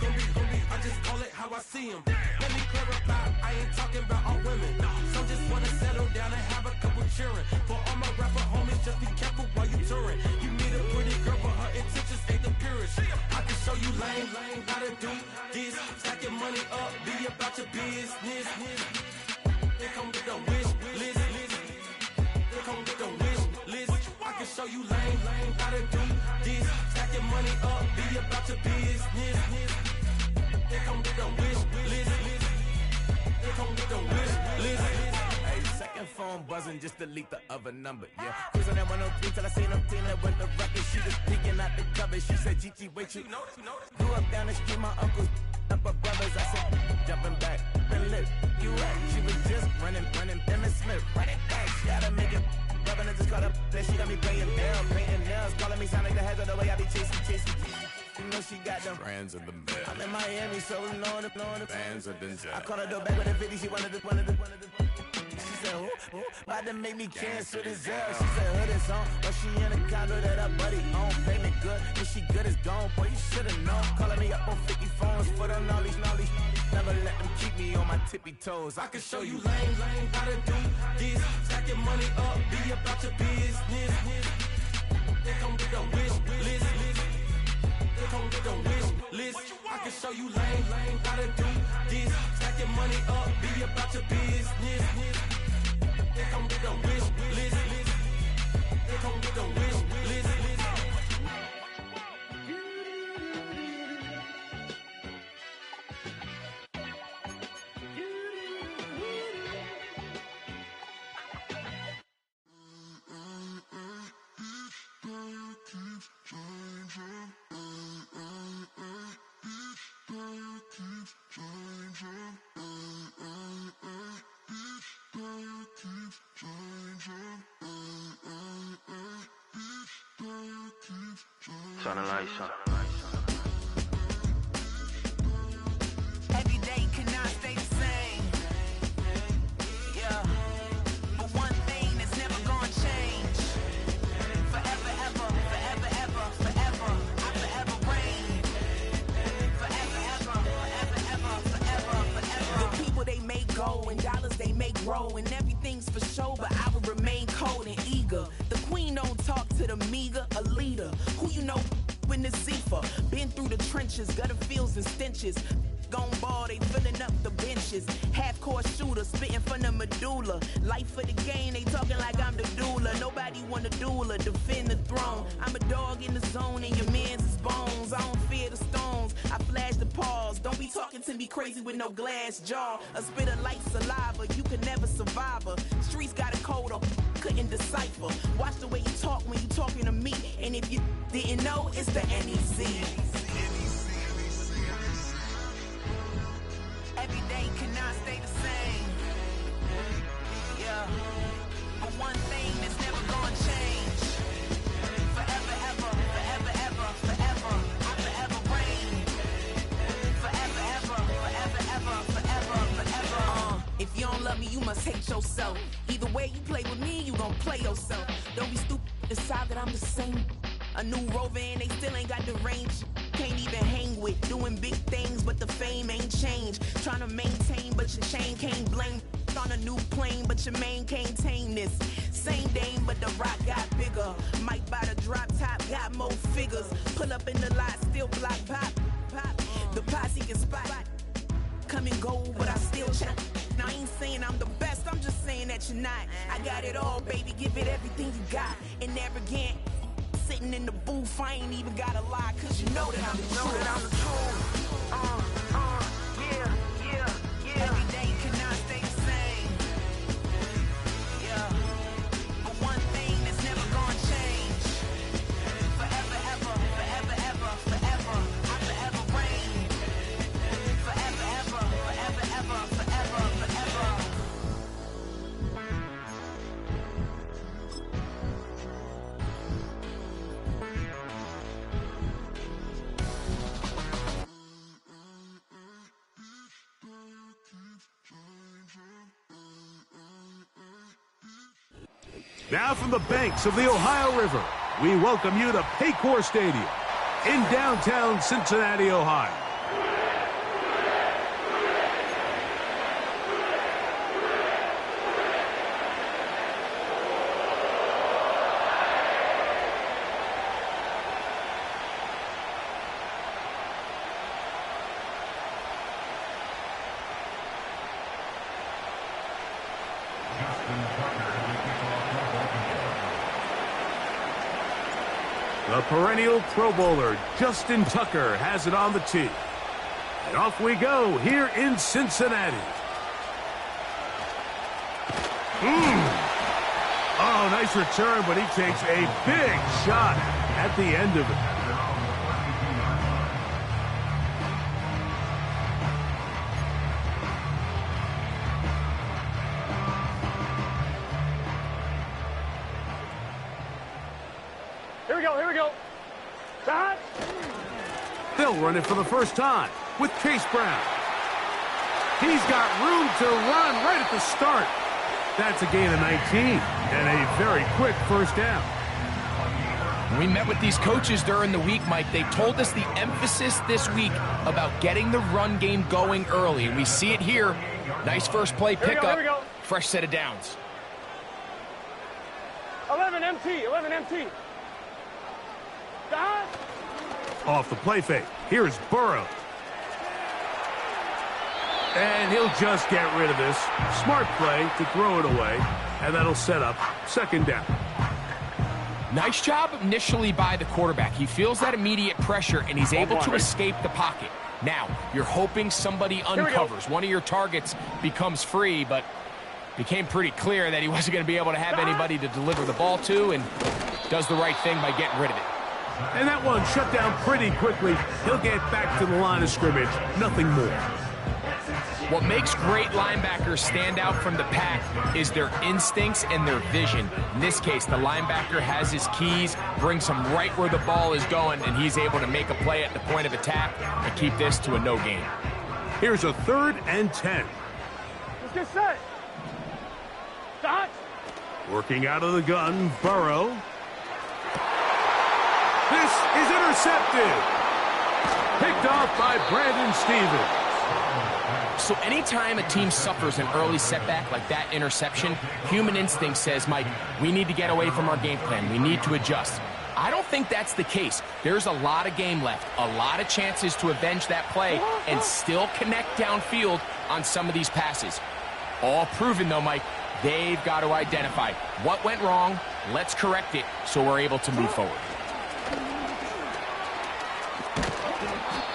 Gonna be, I just call it how I see him. Let me clarify, I ain't talking about all women. Some just wanna settle down and have a couple cheering. For all my rapper homies, just be careful while you touring. You meet a pretty girl, but her intentions ain't the purest. I can show you lame how to do this. Stack your money up, be about your business. They come with a wish list. They come with a wish list. I can show you lame how to do this. Stack your money up, be about your business. They come with a wish list. They come with a wish list. Hey, second phone buzzing, just delete the other number, yeah. Cruising at 103 till I seen them that went the record. She was peeking out the cover. She said, Gigi, wait, you grew up down the street, my uncles, up her brothers. I said, jumping back, been lit. You at? She was just running, Emmett Smith, running back. She had to make it. Rubbing it, just caught up. Then she got me painting nails, calling me sound like the heads of the way I be chasing. You know she got them Brands of the bed. I'm in Miami, so we know the Bands of the I caught her door back with a 50, she wanted the. She said, who? About to make me cancel this L. She said, hood is on, but she in a condo that her buddy own. Payment good, if she good is gone, boy, you should've known. Calling me up on 50 phones for the knowledge. Never let them keep me on my tippy toes. I can show you lame how to do this. Stack your money up, be about your business. They come with a wish list. They come with a wish list. I can show you lame how to do this. Stack your money up, be about your business. They come with a wish list. They come with a wish list. Turn the lights on. Every day cannot stay the same. Yeah. But one thing that's never gonna change. Forever, ever, forever, ever, forever. I forever reign. Forever, ever, forever, ever, forever, forever. The people they make go and dollars they make grow and everything's for show, but I will remain cold and eager. The queen don't talk to the meager, a leader. Who you know in the Zephyr? Been through the trenches, gutter fields and stenches. Gone ball, they filling up the benches. Half-court shooter, spitting from the medulla. Life for the game, they talking like I'm the doula. Nobody want a doula, defend the throne. I'm a dog in the zone and your man's is bones. I don't fear the stones, I flash the paws. Don't be talking to me crazy with no glass jaw. A spit of light saliva, you can never survive her. Streets got a code up, couldn't decipher. Watch the way you talk when you talking to me. And if you didn't know, it's the NEC. Every day cannot stay the same. Yeah. But one thing that's never gonna change. Forever, ever, forever, ever, forever. I forever reign. Forever, ever, forever, ever, forever, forever. If you don't love me, you must hate yourself. Either way you play with me, you gon' play yourself. Don't be stupid, decide that I'm the same. A new Rover and they still ain't got the range. can't even hang with. Doing big things, but the fame ain't changed. Trying to maintain, but your chain can't blame. On a new plane, but your main can't tame this. Same dame, but the rock got bigger. Might buy the drop top, got more figures. Pull up in the lot, still block pop. The posse can spot. Come and go, but I still check. Now I ain't saying I'm the best, I'm just saying that you're not. I got it all, baby, give it everything you got. And arrogant, sitting in the booth, I ain't even gotta lie, cause you know that I'm the truth. Yeah. Every day cannot stay the same. Yeah. But one thing that's never gonna change. Forever, ever, forever, ever, forever. I forever reign. Forever, ever, forever, ever, forever, forever. Now from the banks of the Ohio River, we welcome you to Paycor Stadium in downtown Cincinnati, Ohio. The perennial Pro Bowler, Justin Tucker, has it on the tee. And off we go here in Cincinnati. Oh, nice return, but he takes a big shot at the end of it. Here we go. Stop. They'll run it for the first time with Chase Brown. He's got room to run right at the start. That's a gain of 19 and a very quick first down. We met with these coaches during the week, Mike. They told us the emphasis this week about getting the run game going early. And we see it here. Nice first play pickup. Fresh set of downs. 11 MT. Stop. Off the play fake. Here's Burrow. And he'll just get rid of this. Smart play to throw it away. And that'll set up second down. Nice job initially by the quarterback. He feels that immediate pressure, and he's able to escape the pocket. Now, you're hoping somebody uncovers. One of your targets becomes free, but became pretty clear that he wasn't going to be able to have anybody to deliver the ball to, and does the right thing by getting rid of it. And that one shut down pretty quickly. He'll get back to the line of scrimmage. Nothing more. What makes great linebackers stand out from the pack is their instincts and their vision. In this case, the linebacker has his keys, brings him right where the ball is going, and he's able to make a play at the point of attack and keep this to a no gain. Here's a 3rd and 10. Let's get set. Stop. Working out of the gun, Burrow. This is intercepted. Picked off by Brandon Stevens. So anytime a team suffers an early setback like that interception, human instinct says, Mike, we need to get away from our game plan. We need to adjust. I don't think that's the case. There's a lot of game left, a lot of chances to avenge that play and still connect downfield on some of these passes. All proven, though, Mike, they've got to identify what went wrong, let's correct it so we're able to move forward.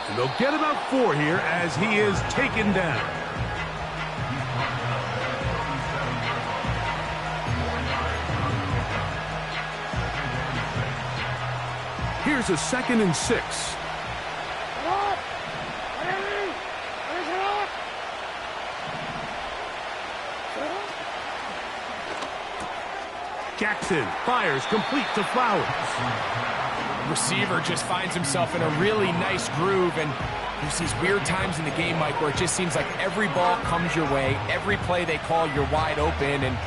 And they'll get about 4 here as he is taken down. Here's a 2nd and 6. Jackson fires complete to Flowers. Receiver just finds himself in a really nice groove, and there's these weird times in the game, Mike, where it just seems like every ball comes your way, every play they call, you're wide open, and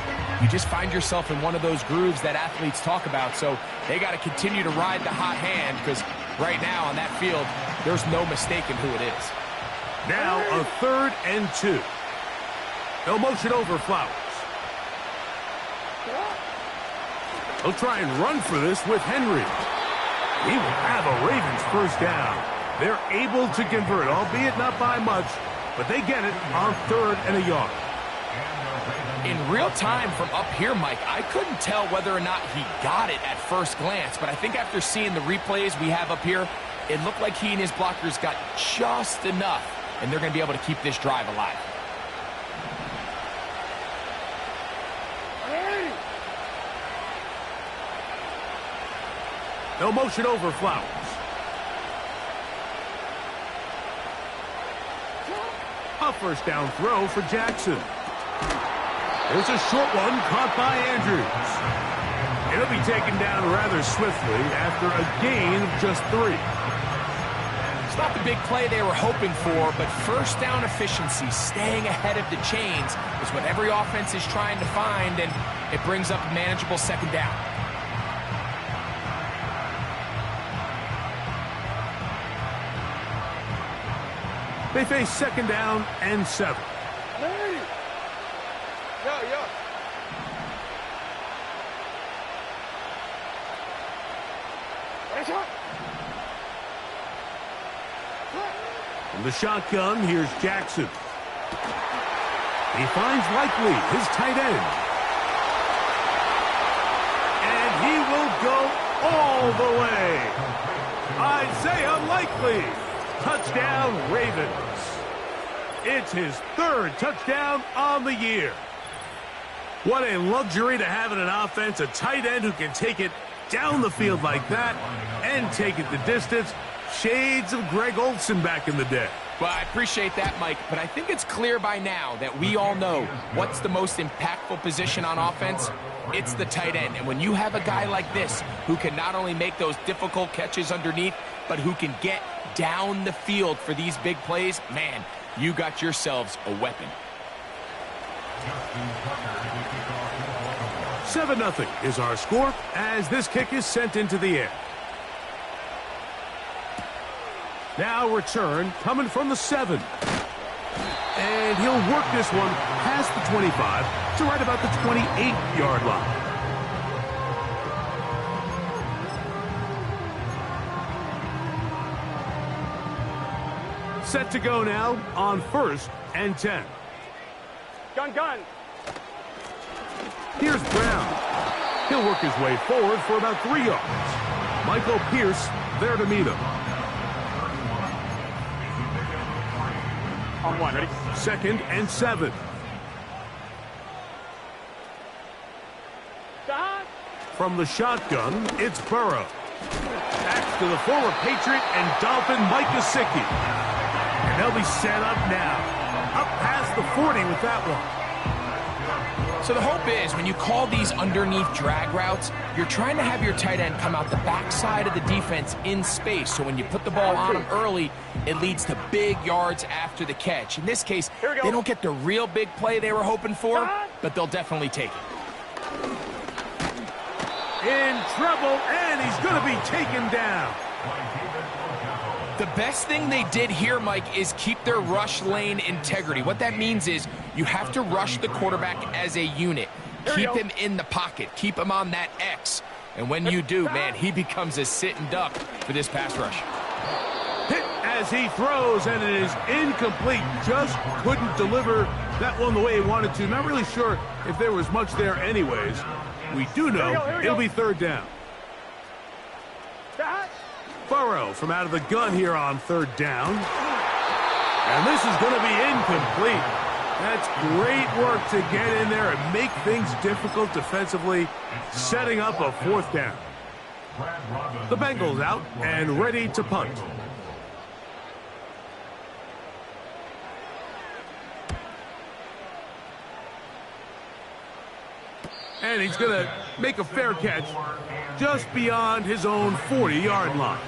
you just find yourself in one of those grooves that athletes talk about. So they got to continue to ride the hot hand, because Right now on that field, there's no mistaking who it is. Now a 3rd and 2. They'll motion over Flowers. They'll try and run for this with Henry. He will have a Ravens first down. They're able to convert, albeit not by much, but they get it on 3rd and a yard. In real time from up here, Mike, I couldn't tell whether or not he got it at first glance, but I think after seeing the replays we have up here, it looked like he and his blockers got just enough, and they're going to be able to keep this drive alive. They'll motion over Flowers. A first down throw for Jackson. There's a short one caught by Andrews. It'll be taken down rather swiftly after a gain of just 3. It's not the big play they were hoping for, but first down efficiency, staying ahead of the chains, is what every offense is trying to find, and it brings up a manageable second down. They face 2nd down and 7. From the shotgun, here's Jackson. He finds Likely, his tight end. And he will go all the way. Isaiah Likely. Touchdown, Ravens. It's his 3rd touchdown on the year. What a luxury to have in an offense, a tight end who can take it down the field like that and take it the distance. Shades of Greg Olsen back in the day. Well, I appreciate that, Mike, but I think it's clear by now that we all know what's the most impactful position on offense. It's the tight end. And when you have a guy like this who can not only make those difficult catches underneath, but who can get down the field for these big plays, man, you got yourselves a weapon. 7-0 is our score as this kick is sent into the air. Now return coming from the 7. And he'll work this one past the 25 to right about the 28-yard line. Set to go now on 1st and 10. Gun. Here's Brown. He'll work his way forward for about 3 yards. Michael Pierce there to meet him. On 1, ready? 2nd and 7. From the shotgun, it's Burrow. Back to the former Patriot and Dolphin Mike Gesicki. And they'll be set up now. Up past the 40 with that one. So the hope is when you call these underneath drag routes, you're trying to have your tight end come out the backside of the defense in space. So when you put the ball on him early, it leads to big yards after the catch. In this case, they don't get the real big play they were hoping for, but they'll definitely take it. In trouble, and he's going to be taken down. The best thing they did here, Mike, is keep their rush lane integrity. What that means is you have to rush the quarterback as a unit. Keep him in the pocket. Keep him on that X. And when you do, man, he becomes a sitting duck for this pass rush. Hit as he throws, and it is incomplete. Just couldn't deliver that one the way he wanted to. Not really sure if there was much there anyways. We do know it'll be 3rd down. Burrow from out of the gun here on 3rd down. And this is going to be incomplete. That's great work to get in there and make things difficult defensively, setting up a 4th down. The Bengals out and ready to punt. And he's going to make a fair catch just beyond his own 40-yard line.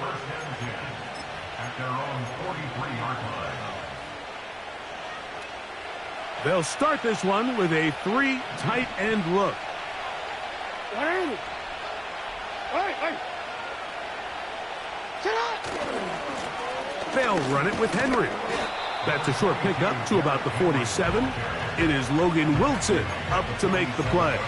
They'll start this one with a 3 tight end look. They'll run it with Henry. That's a short pickup to about the 47. It is Logan Wilson up to make the play.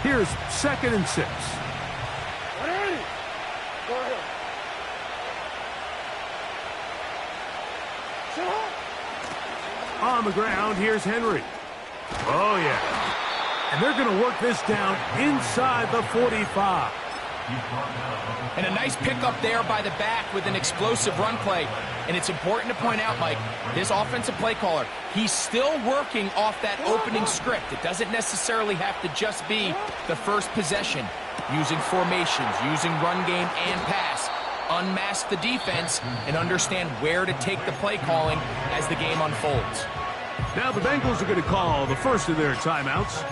Here's 2nd and 6. On the ground, here's Henry. Oh, yeah. And they're going to work this down inside the 45. And a nice pickup there by the back with an explosive run play. And it's important to point out, Mike, this offensive play caller, he's still working off that opening script. It doesn't necessarily have to just be the first possession. Using formations, using run game and pass. Unmask the defense and understand where to take the play calling as the game unfolds. Now the Bengals are going to call the first of their timeouts.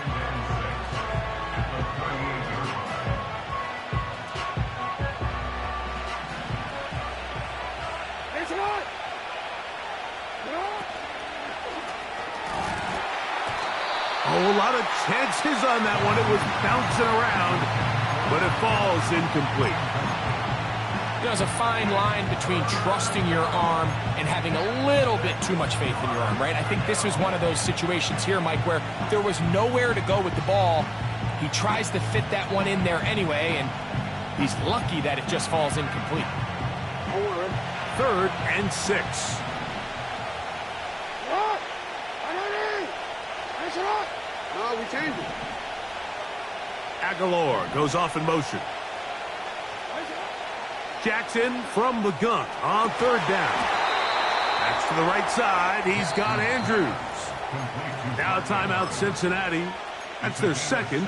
Oh, a lot of chances on that one. It was bouncing around, but it falls incomplete. You know, there's a fine line between trusting your arm and having a little bit too much faith in your arm, right? I think this was one of those situations here, Mike, where there was nowhere to go with the ball. He tries to fit that one in there anyway, and he's lucky that it just falls incomplete. 3rd and 6. No, we changed it. Aguilar goes off in motion. Jackson from the gun on 3rd down. That's to the right side. He's got Andrews. Now timeout Cincinnati. That's their 2nd.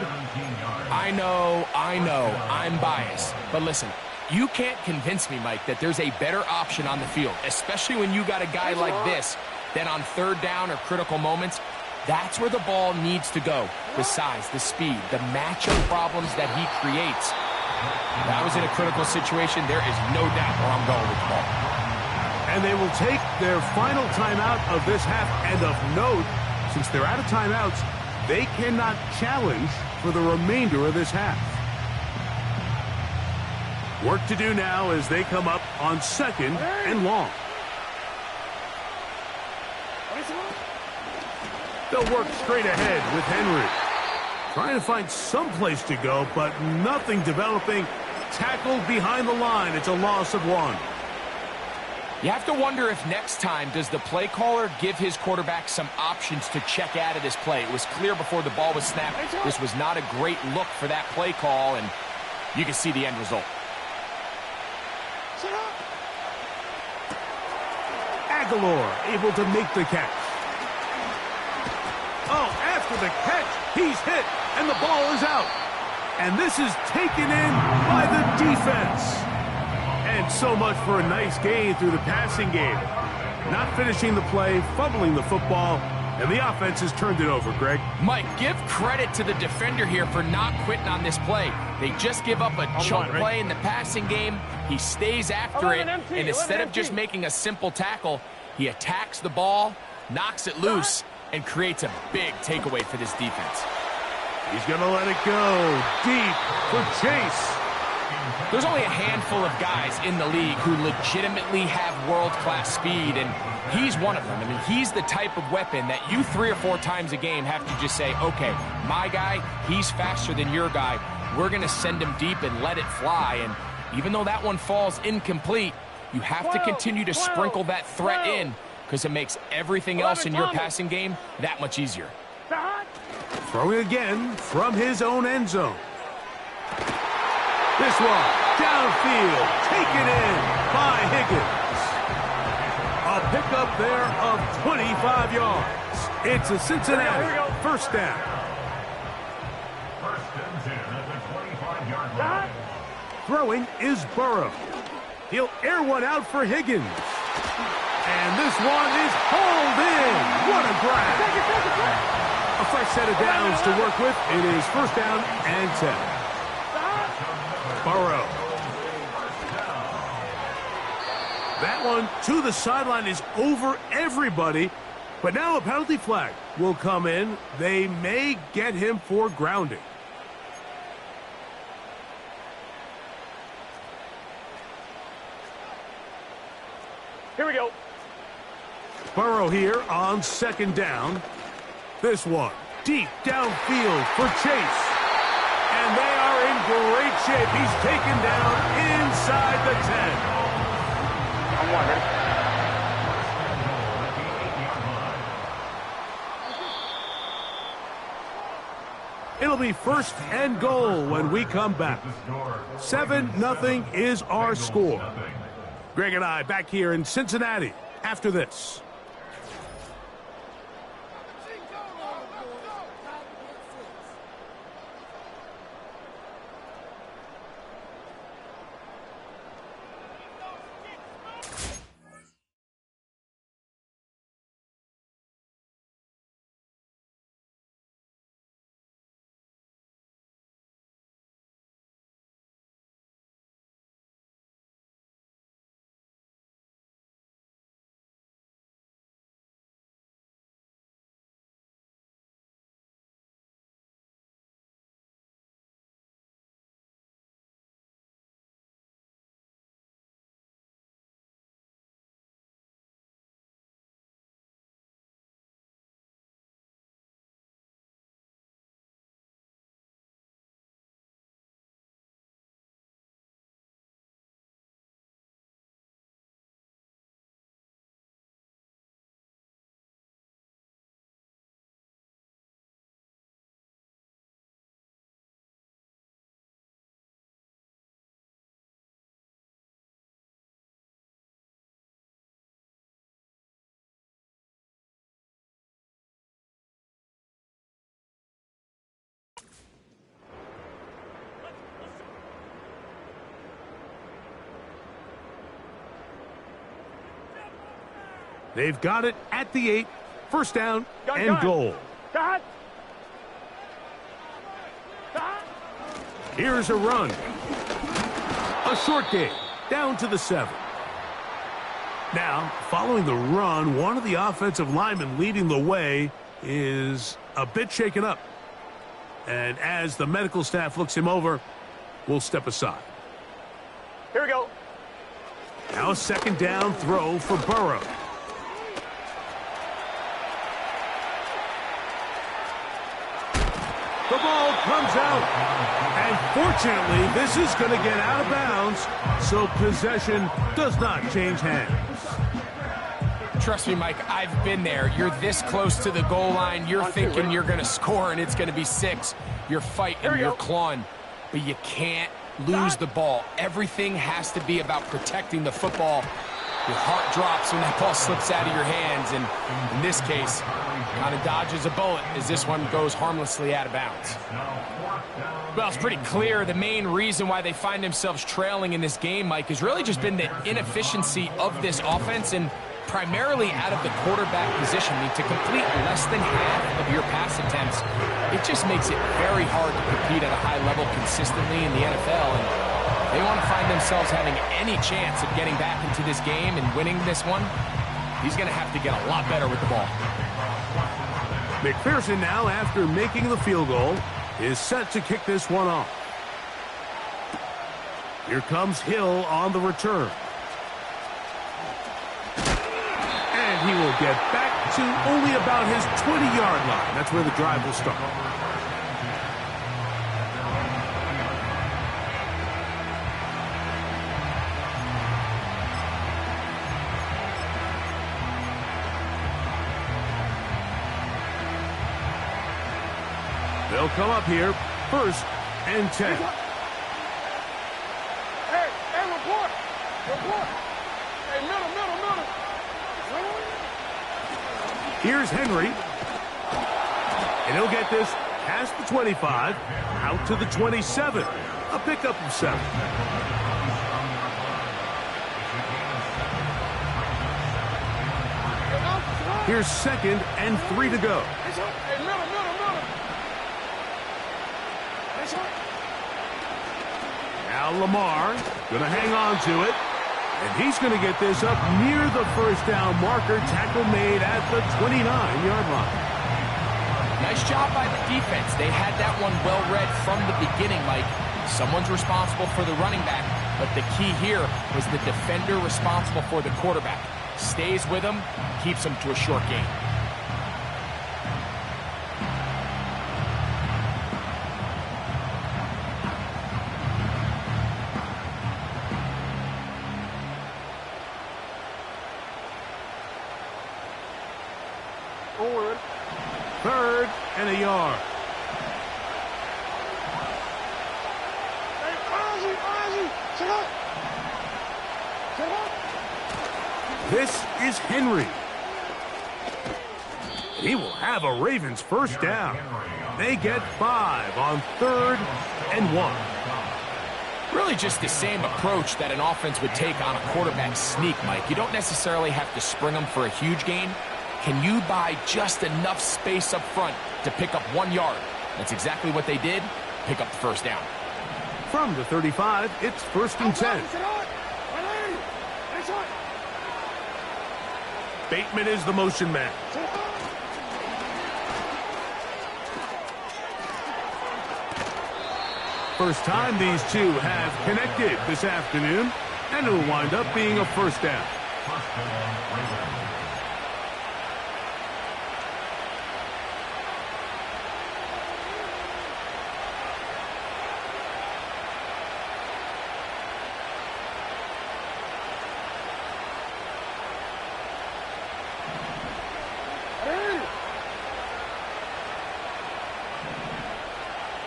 I know, I'm biased. But listen, you can't convince me, Mike, that there's a better option on the field, especially when you got a guy like this, than on 3rd down or critical moments. That's where the ball needs to go. The size, the speed, the matchup problems that he creates. That was in a critical situation. There is no doubt where I'm going with the ball. And they will take their final timeout of this half. And of note, since they're out of timeouts, they cannot challenge for the remainder of this half. Work to do now as they come up on 2nd and long. They'll work straight ahead with Henry. Trying to find some place to go, but nothing developing. Tackled behind the line. It's a loss of 1. You have to wonder if next time does the play caller give his quarterback some options to check out of this play. It was clear before the ball was snapped. This was not a great look for that play call, and you can see the end result. Aguilar able to make the catch. Oh, after the catch, he's hit, and the ball is out. And this is taken in by the defense. And so much for a nice gain through the passing game. Not finishing the play, fumbling the football, and the offense has turned it over, Greg. Mike, give credit to the defender here for not quitting on this play. They just give up a chunk play in the passing game. He stays after it, and instead of just making a simple tackle, he attacks the ball, knocks it loose, and creates a big takeaway for this defense. He's going to let it go deep for Chase. There's only a handful of guys in the league who legitimately have world-class speed, and he's one of them. I mean, he's the type of weapon that you 3 or 4 times a game have to just say, okay, my guy, he's faster than your guy. We're going to send him deep and let it fly. And even though that one falls incomplete, you have to continue to sprinkle that threat in, because it makes everything else in your passing game that much easier. Throwing again from his own end zone. This one, downfield, taken in by Higgins. A pickup there of 25 yards. It's a Cincinnati first down. First and 10 at the 25-yard line. Throwing is Burrow. He'll air one out for Higgins. And this one is hauled in. What a grab. A fresh set of downs to work with. It is first down and 10. Burrow. That one to the sideline is over everybody. But now a penalty flag. will come in. They may get him for grounding. Here we go. Burrow here on second down. This one deep downfield for Chase. And they are in great shape. He's taken down inside the 10. I'm wondering. It'll be 1st and goal when we come back. 7-0 is our score. Greg and I back here in Cincinnati after this. They've got it at the 8. 1st down and goal. Here's a run. A short game down to the 7. Now, following the run, one of the offensive linemen leading the way is a bit shaken up. And as the medical staff looks him over, we'll step aside. Here we go. Now a 2nd down throw for Burrow. The ball comes out. And fortunately, this is going to get out of bounds, so possession does not change hands. Trust me, Mike, I've been there. You're this close to the goal line. You're thinking you're going to score, and it's going to be 6. You're fighting, you're clawing, but you can't lose the ball. Everything has to be about protecting the football. Your heart drops when that ball slips out of your hands, and in this case, kind of dodges a bullet as this one goes harmlessly out of bounds. Well, it's pretty clear the main reason why they find themselves trailing in this game, Mike, has really just been the inefficiency of this offense and primarily out of the quarterback position. I mean, to complete less than half of your pass attempts, it just makes it very hard to compete at a high level consistently in the NFL. And they want to find themselves having any chance of getting back into this game and winning this one. He's going to have to get a lot better with the ball. McPherson now, after making the field goal, is set to kick this one off. Here comes Hill on the return. And he will get back to only about his 20-yard line. That's where the drive will start. They'll come up here, 1st and 10. Hey, report. Hey, middle. Here's Henry. And he'll get this past the 25, out to the 27. A pickup of 7. Here's 2nd and 3 to go. Hey, middle. Now Lamar going to hang on to it. And he's going to get this up near the 1st down marker. Tackle made at the 29-yard line. Nice job by the defense. They had that one well read from the beginning, Mike. Someone's responsible for the running back, but the key here was the defender responsible for the quarterback. Stays with him, keeps him to a short gain. Forward. 3rd and a yard. Hey, Ozzie, sit up. Sit up. This is Henry. He will have a Ravens first down. They get 5 on 3rd and 1. Really just the same approach that an offense would take on a quarterback sneak, Mike. You don't necessarily have to spring them for a huge gain. Can you buy just enough space up front to pick up 1 yard? That's exactly what they did. Pick up the first down. From the 35, it's 1st and 10. Bateman is the motion man. First time these two have connected this afternoon, and it'll wind up being a first down.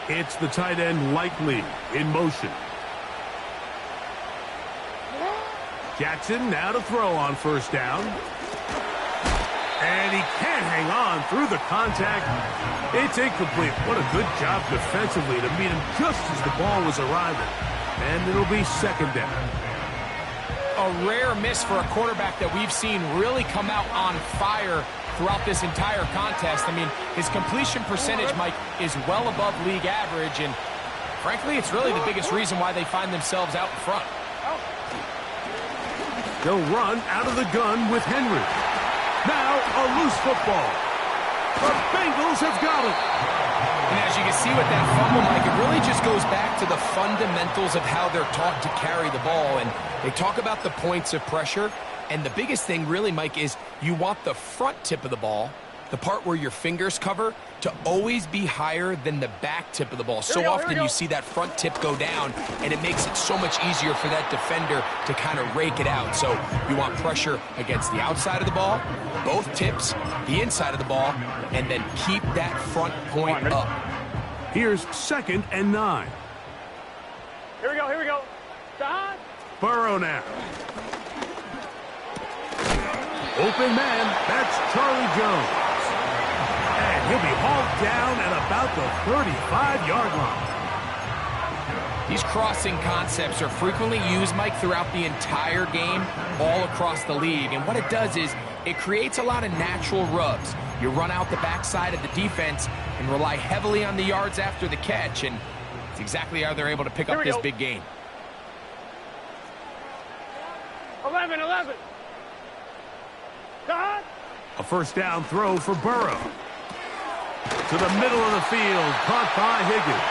It's the tight end Likely in motion. Jackson now to throw on first down. And he can't hang on through the contact. It's incomplete. What a good job defensively to meet him just as the ball was arriving. And it'll be 2nd down. A rare miss for a quarterback that we've seen really come out on fire throughout this entire contest. I mean, his completion percentage, Mike, is well above league average, and frankly, it's really the biggest reason why they find themselves out in front. They'll run out of the gun with Henry. Now a loose football. The Bengals have got it. And as you can see with that fumble, Mike, it really just goes back to the fundamentals of how they're taught to carry the ball. And they talk about the points of pressure. And the biggest thing really, Mike, is you want the front tip of the ball, the part where your fingers cover, to always be higher than the back tip of the ball. So often you see that front tip go down, and it makes it so much easier for that defender to kind of rake it out. So you want pressure against the outside of the ball, both tips, the inside of the ball, and then keep that front point up. Here's 2nd and 9. Here we go. Behind. Burrow now. Open man, that's Charlie Jones. And he'll be hauled down at about the 35-yard line. These crossing concepts are frequently used, Mike, throughout the entire game, all across the league. And what it does is it creates a lot of natural rubs. You run out the backside of the defense and rely heavily on the yards after the catch, and it's exactly how they're able to pick up this big gain. 11. A first down throw for Burrow. To the middle of the field, caught by Higgins.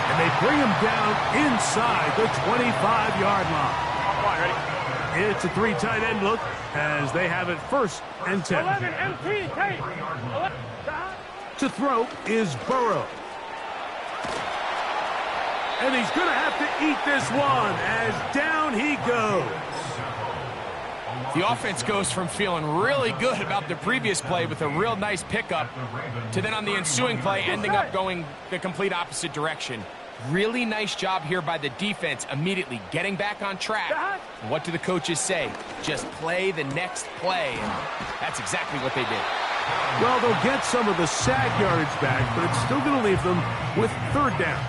And they bring him down inside the 25-yard line. Come on, ready? It's a 3 tight end look as they have it 1st and 10. 11, MT, Tate. 11. To throw is Burrow. And he's going to have to eat this one as down he goes. The offense goes from feeling really good about the previous play with a real nice pickup to then on the ensuing play ending up going the complete opposite direction. Really nice job here by the defense immediately getting back on track. And what do the coaches say? Just play the next play. And that's exactly what they did. Well, they'll get some of the sack yardage back, but it's still going to leave them with 3rd down.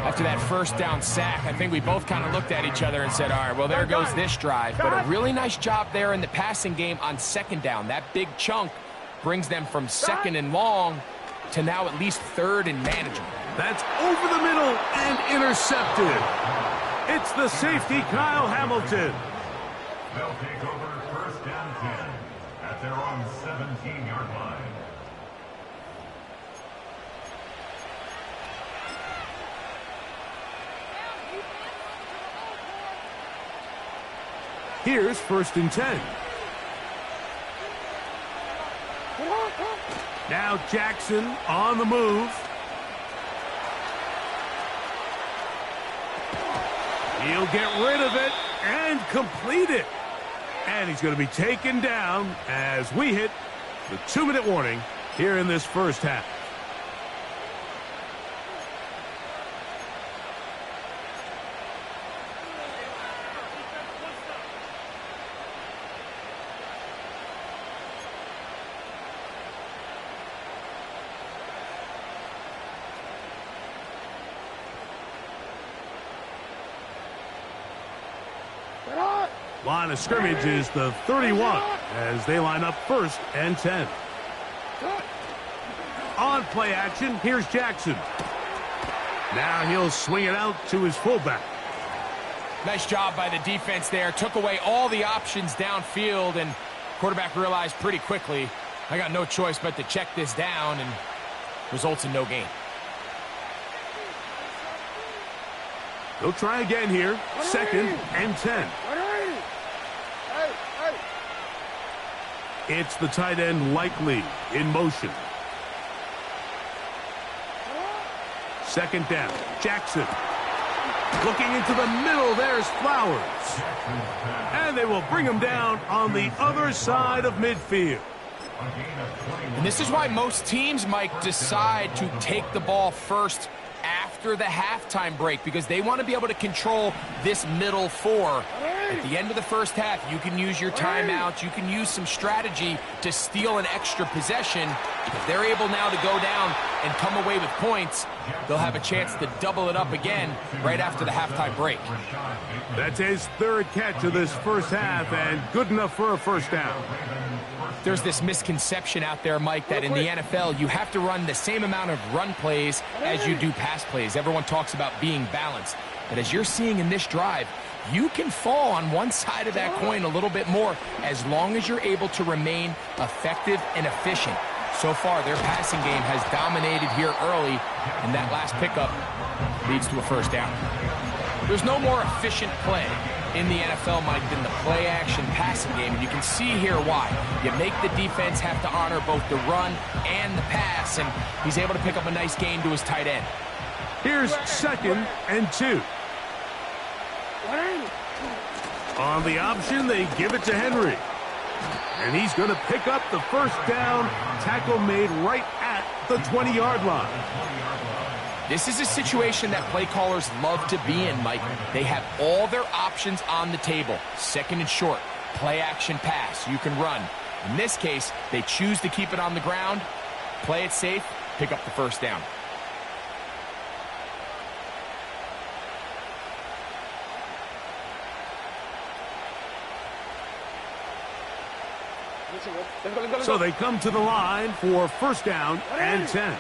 After that first down sack, I think we both kind of looked at each other and said, all right, well, there goes this drive. But a really nice job there in the passing game on 2nd down. That big chunk brings them from 2nd and long to now at least 3rd and manageable. That's over the middle and intercepted. It's the safety, Kyle Hamilton. They'll take over 1st and 10 at their own 17-yard line. Here's 1st and 10. Now Jackson on the move. He'll get rid of it and complete it. And he's going to be taken down as we hit the 2-minute warning here in this first half. Line of scrimmage is the 31 as they line up 1st and 10. On play action, here's Jackson. Now he'll swing it out to his fullback. Nice job by the defense there. Took away all the options downfield, and quarterback realized pretty quickly, I got no choice but to check this down, and results in no gain. They'll try again here. 2nd and 10. It's the tight end Likely in motion. 2nd down. Jackson. Looking into the middle, there's Flowers. And they will bring him down on the other side of midfield. And this is why most teams, Mike, decide to take the ball first after the halftime break, because they want to be able to control this middle 4. At the end of the first half, you can use your timeouts. You can use some strategy to steal an extra possession. If they're able now to go down and come away with points, they'll have a chance to double it up again right after the halftime break. That's his 3rd catch of this first half, and good enough for a 1st down. There's this misconception out there, Mike, that in the NFL, you have to run the same amount of run plays as you do pass plays. Everyone talks about being balanced. But as you're seeing in this drive, you can fall on one side of that coin a little bit more as long as you're able to remain effective and efficient. So far, their passing game has dominated here early, and that last pickup leads to a 1st down. There's no more efficient play in the NFL, Mike, than the play-action passing game, and you can see here why. You make the defense have to honor both the run and the pass, and he's able to pick up a nice gain to his tight end. Here's 2nd and 2. On the option, they give it to Henry. And he's going to pick up the 1st down. Tackle made right at the 20-yard line. This is a situation that play callers love to be in, Mike. They have all their options on the table. 2nd and short, play action pass. You can run. In this case, they choose to keep it on the ground, play it safe, pick up the 1st down. So they come to the line for 1st down and 10.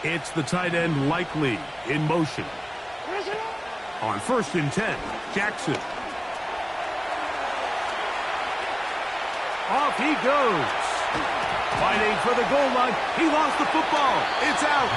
It's the tight end Likely in motion. On 1st and 10, Jackson. Off he goes. Fighting for the goal line. He lost the football. It's out.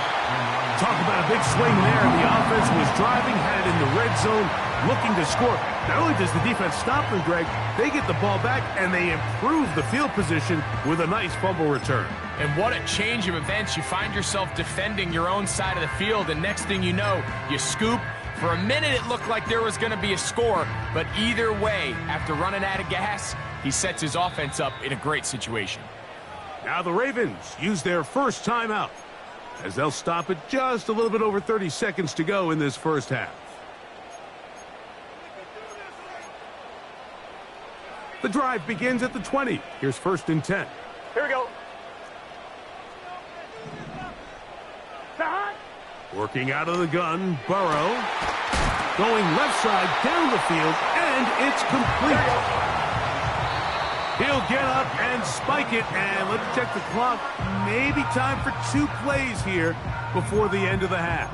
Talk about a big swing there. The offense was driving, had it in the red zone, looking to score. Not only does the defense stop them, Greg, they get the ball back and they improve the field position with a nice fumble return. And what a change of events. You find yourself defending your own side of the field, and next thing you know, you scoop. For a minute, it looked like there was going to be a score, but either way, after running out of gas, he sets his offense up in a great situation. Now the Ravens use their 1st timeout as they'll stop at just a little bit over 30 seconds to go in this first half. The drive begins at the 20. Here's 1st and 10. Here we go. Working out of the gun, Burrow. Going left side down the field, and it's complete. He'll get up and spike it, and let's check the clock. Maybe time for 2 plays here before the end of the half.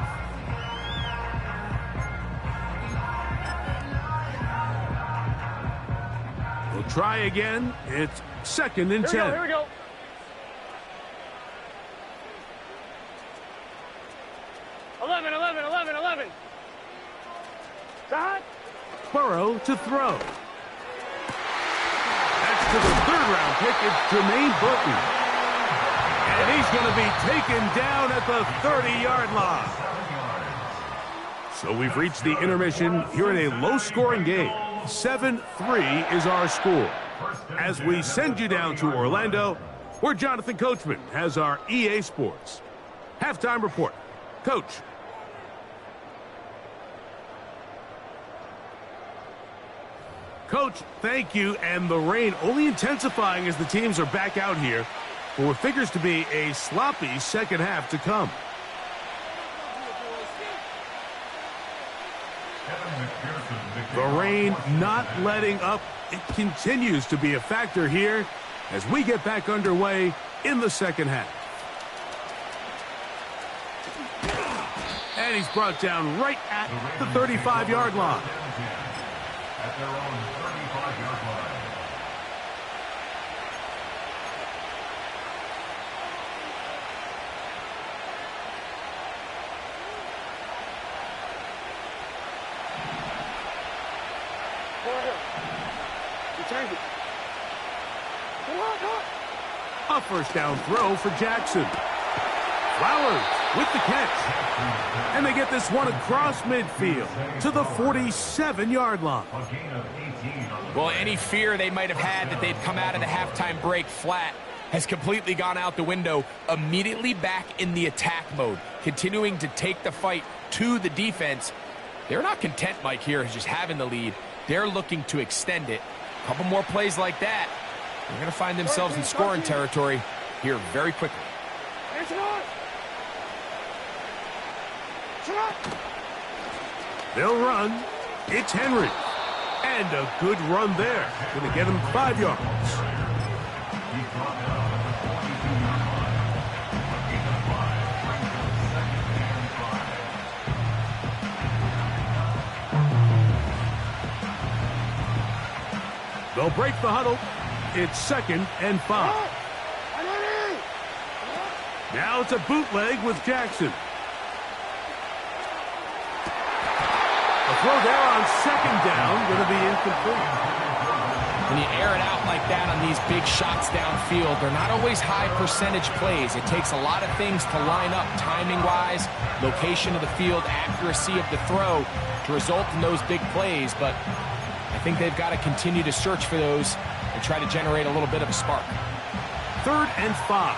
We'll try again. It's 2nd and 10. Here we go. Burrow to throw. That's to the third-round pick. It's Jermaine Burton. And he's going to be taken down at the 30-yard line. So we've reached the intermission here in a low-scoring game. 7-3 is our score. As we send you down to Orlando, where Jonathan Coachman has our EA Sports halftime report. Coach. Coach, thank you. And the rain only intensifying as the teams are back out here for what figures to be a sloppy second half to come. The rain not letting up. It continues to be a factor here as we get back underway in the second half. And he's brought down right at the 35-yard line. At their own 35-yard line. A first down throw for Jackson. Flowers with the catch. And they get this one across midfield to the 47-yard line. Well, any fear they might have had that they'd come out of the halftime break flat has completely gone out the window. Immediately back in the attack mode, continuing to take the fight to the defense. They're not content, Mike, here as just having the lead. They're looking to extend it. A couple more plays like that, they're going to find themselves in scoring territory here very quickly. They'll run. It's Henry. And a good run there. Going to get him 5 yards. They'll break the huddle. It's 2nd and 5. Now it's a bootleg with Jackson. A throw there on 2nd down, going to be incomplete. When you air it out like that on these big shots downfield, they're not always high percentage plays. It takes a lot of things to line up timing-wise, location of the field, accuracy of the throw to result in those big plays. But I think they've got to continue to search for those and try to generate a little bit of a spark. 3rd and 5.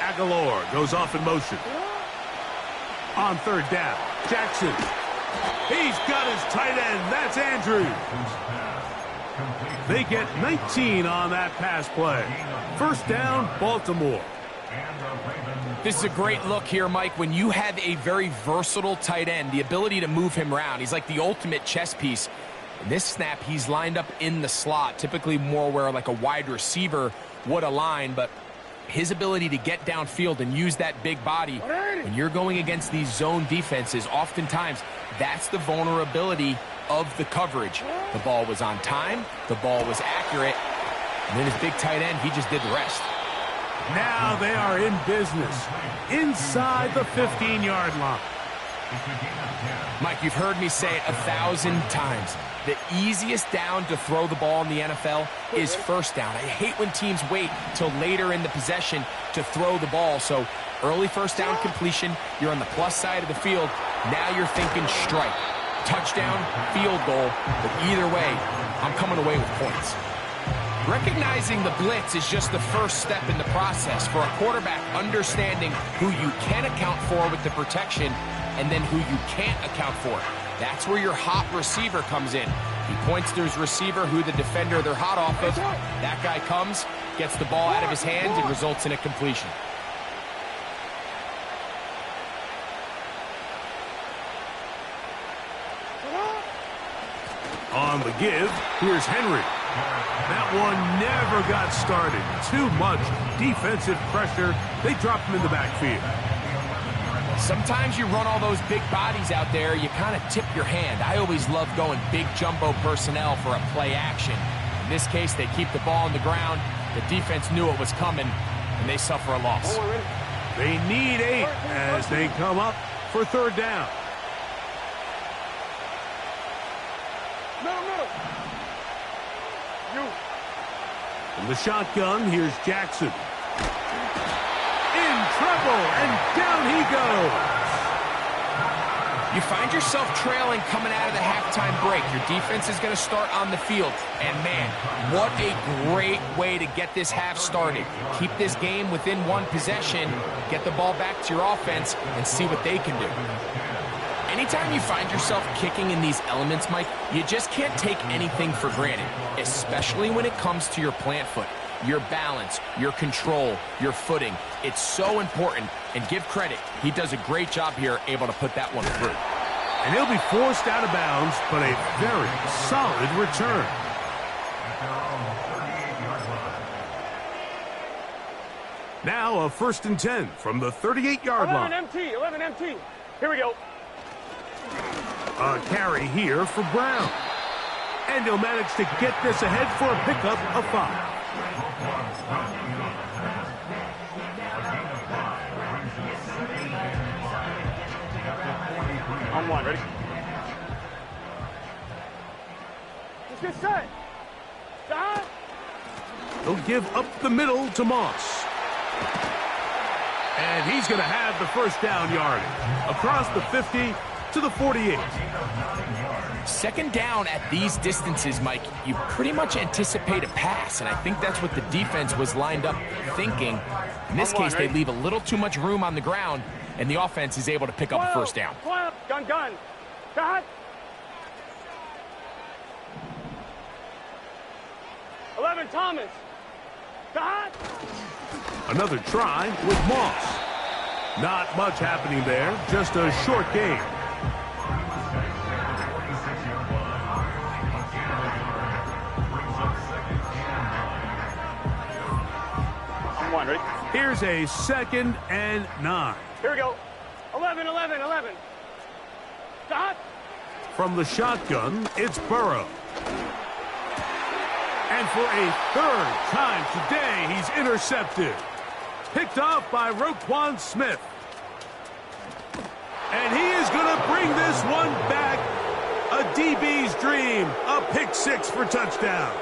Aguilar goes off in motion. On 3rd down, Jackson. He's got his tight end. That's Andrews. They get 19 on that pass play. 1st down, Baltimore. This is a great look here, Mike. When you have a very versatile tight end, the ability to move him around, he's like the ultimate chess piece. In this snap, he's lined up in the slot, typically more where like a wide receiver would align, but his ability to get downfield and use that big body when you're going against these zone defenses, oftentimes that's the vulnerability of the coverage. The ball was on time, the ball was accurate, and then his big tight end, he just did the rest. Now they are in business inside the 15-yard line. Mike, you've heard me say it 1,000 times. The easiest down to throw the ball in the NFL is 1st down. I hate when teams wait till later in the possession to throw the ball. So early 1st down completion, you're on the plus side of the field. Now you're thinking strike, touchdown, field goal. But either way, I'm coming away with points. Recognizing the blitz is just the first step in the process for a quarterback understanding who you can account for with the protection and then who you can't account for. That's where your hot receiver comes in. He points to his receiver, who the defender they're hot off of. That guy comes, gets the ball out of his hand, and results in a completion. On the give, here's Henry. That one never got started. Too much defensive pressure. They drop him in the backfield. Sometimes you run all those big bodies out there, you kind of tip your hand. I always love going big jumbo personnel for a play action. In this case, they keep the ball on the ground. The defense knew it was coming, and they suffer a loss. They need 8 as they come up for third down. Middle. You. From the shotgun, here's Jackson. In trouble, and down he goes. You find yourself trailing coming out of the halftime break. Your defense is going to start on the field. And, man, what a great way to get this half started. Keep this game within one possession, get the ball back to your offense, and see what they can do. Anytime you find yourself kicking in these elements, Mike, you just can't take anything for granted, especially when it comes to your plant foot. Your balance, your control, your footing. It's so important, and give credit. He does a great job here, able to put that one through. And he'll be forced out of bounds, but a very solid return. Now a 1st and 10 from the 38-yard line. 11 MT. Here we go. A carry here for Brown. And he'll manage to get this ahead for a pickup of 5. On 1, ready? Let's get set. Stop. He'll give up the middle to Moss. And he's going to have the first down yardage. Across the 50 to the 48. Second down at these distances, Mike, you pretty much anticipate a pass, and I think that's what the defense was lined up thinking. In this case, they leave a little too much room on the ground, and the offense is able to pick up a first down. Gun. Stop. 11 Thomas. Stop. Another try with Moss. Not much happening there, just a short game. On 1, ready? Here's a 2nd and 9. Here we go. 11. Stop. From the shotgun, it's Burrow. And for a 3rd time today, he's intercepted. Picked off by Roquan Smith. And he is going to bring this one back. A DB's dream. A pick 6 for touchdown.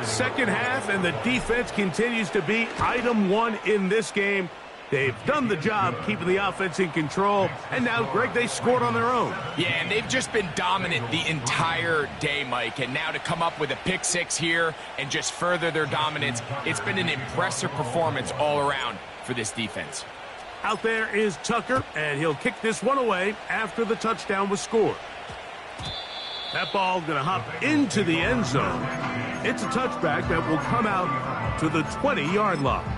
Second half, and the defense continues to be item 1 in this game. They've done the job keeping the offense in control, and now, Greg, they scored on their own. Yeah, and they've just been dominant the entire day, Mike, and now to come up with a pick 6 here and just further their dominance, it's been an impressive performance all around for this defense. Out there is Tucker, and he'll kick this one away after the touchdown was scored. That ball going to hop into the end zone. It's a touchback that will come out to the 20-yard line.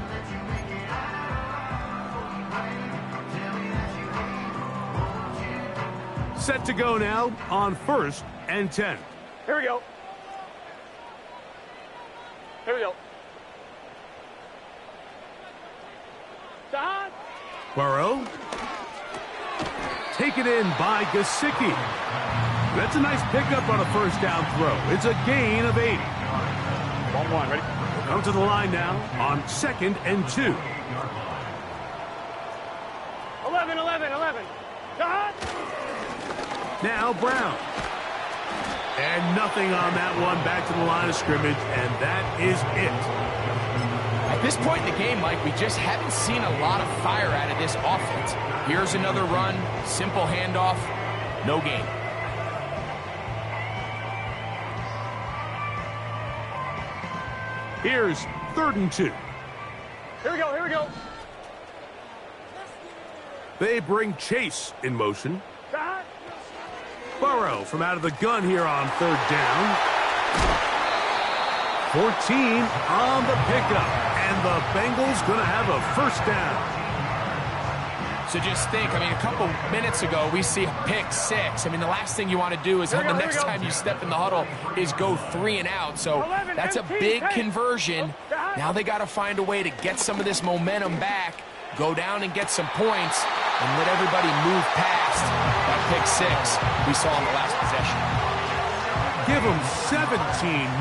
Set to go now on 1st and 10. Here we go. Stop. Burrow. Taken in by Gesicki. That's a nice pickup on a first down throw. It's a gain of 8. 1, ready? Come to the line now on 2nd and 2. 11. Stop. Now Brown. And nothing on that one. Back to the line of scrimmage, and that is it. At this point in the game, Mike, we just haven't seen a lot of fire out of this offense. Here's another run, simple handoff, no gain. Here's 3rd and 2. Here we go. They bring Chase in motion. Stop. Burrow from out of the gun here on 3rd down. 14 on the pickup. And the Bengals going to have a first down. So just think, a couple minutes ago, we see a pick 6. The last thing you want to do is the next time you step in the huddle is go 3 and out. So that's a big conversion. Now they got to find a way to get some of this momentum back, go down and get some points, and let everybody move past that pick 6 we saw in the last possession. Give them 17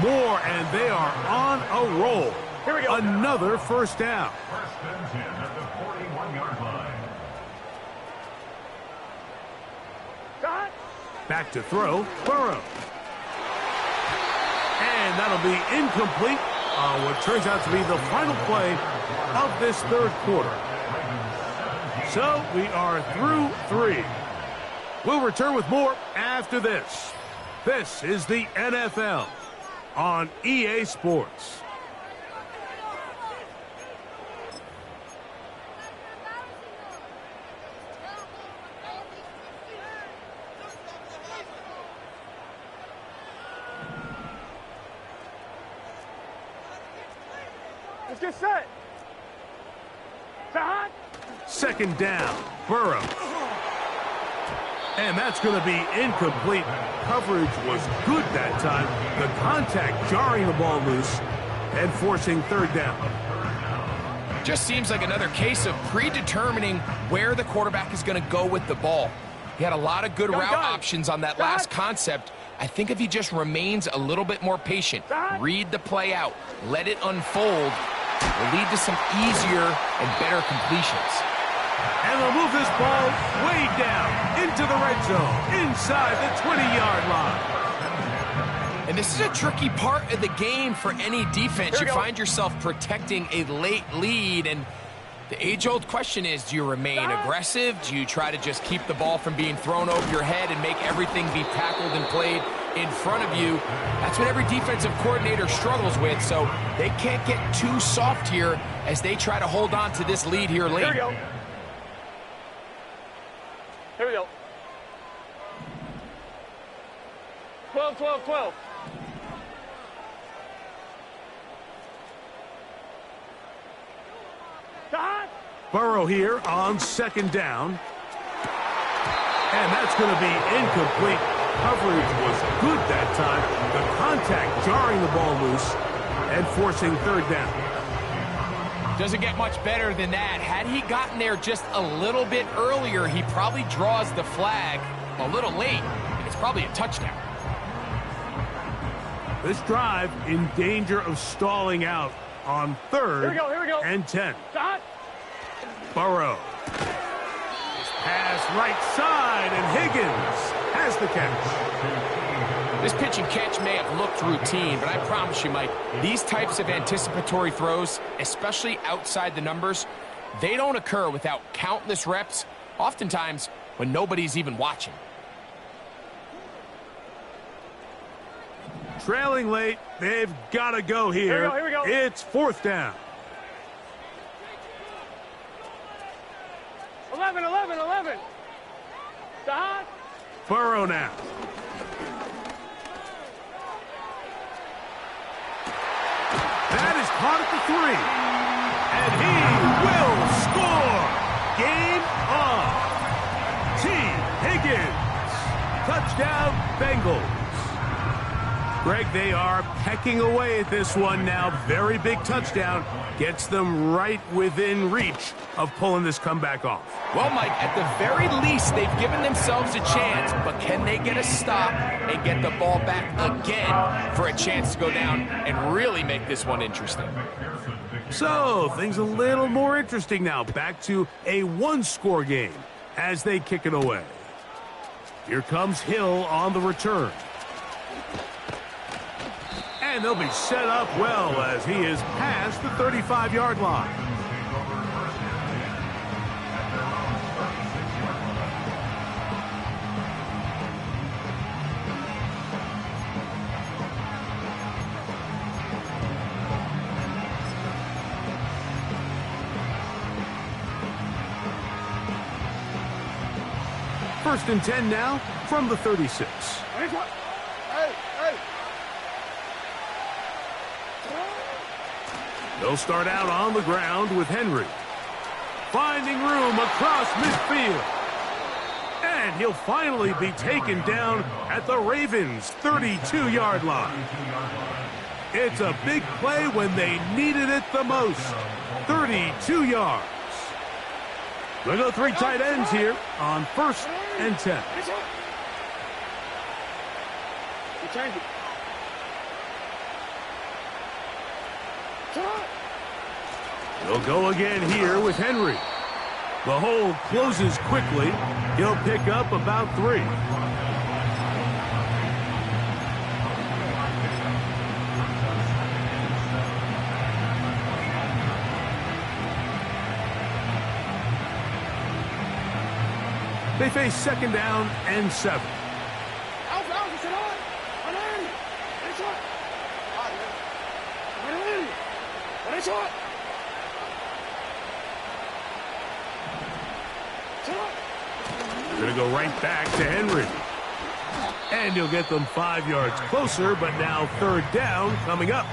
more, and they are on a roll. Here we go. Another first down. First and 10 at the 41-yard line. Back to throw, Burrow. And that'll be incomplete on what turns out to be the final play of this third quarter. So we are through 3. We'll return with more after this. This is the NFL on EA Sports. Let's get set. Hot. Second down, Burrow. And that's going to be incomplete. Coverage was good that time. The contact jarring the ball loose and forcing third down. Just seems like another case of predetermining where the quarterback is going to go with the ball. He had a lot of good route options on that last concept. I think if he just remains a little bit more patient, read the play out, let it unfold, will lead to some easier and better completions. And they'll move this ball way down into the red zone, inside the 20-yard line. And this is a tricky part of the game for any defense. You find yourself protecting a late lead, and the age-old question is, do you remain aggressive? Do you try to just keep the ball from being thrown over your head and make everything be tackled and played in front of you? That's what every defensive coordinator struggles with, so they can't get too soft here as they try to hold on to this lead here late. Here we go. Here we go. 12, 12, 12. Burrow here on second down. And that's going to be incomplete. Coverage was good that time. The contact jarring the ball loose and forcing third down. Doesn't get much better than that. Had he gotten there just a little bit earlier, he probably draws the flag a little late. It's probably a touchdown. This drive in danger of stalling out on third and 10. Burrow. Pass right side, and Higgins has the catch. This pitch and catch may have looked routine, but I promise you, Mike, these types of anticipatory throws, especially outside the numbers, they don't occur without countless reps, oftentimes when nobody's even watching. Trailing late, they've got to go here. Here we go. It's fourth down. 11, 11, 11. Hot. Burrow now. That is caught at the 3. And he will score. Game on. T. Higgins. Touchdown, Bengals. Greg, they are pecking away at this one now. Very big touchdown. Gets them right within reach of pulling this comeback off. Well, Mike, at the very least, they've given themselves a chance, but can they get a stop and get the ball back again for a chance to go down and really make this one interesting? So, things a little more interesting now. Back to a one-score game as they kick it away. Here comes Hill on the return. And they'll be set up well as he is past the 35-yard line. First and 10 now from the 36. They'll start out on the ground with Henry. Finding room across midfield. And he'll finally be taken down at the Ravens' 32-yard line. It's a big play when they needed it the most. 32 yards. We'll go 3 tight ends here on first and 10. You change it. They'll go again here with Henry. The hole closes quickly. He'll pick up about 3. They face 2nd down and 7. Gonna go right back to Henry. And he'll get them 5 yards closer, but now 3rd down coming up.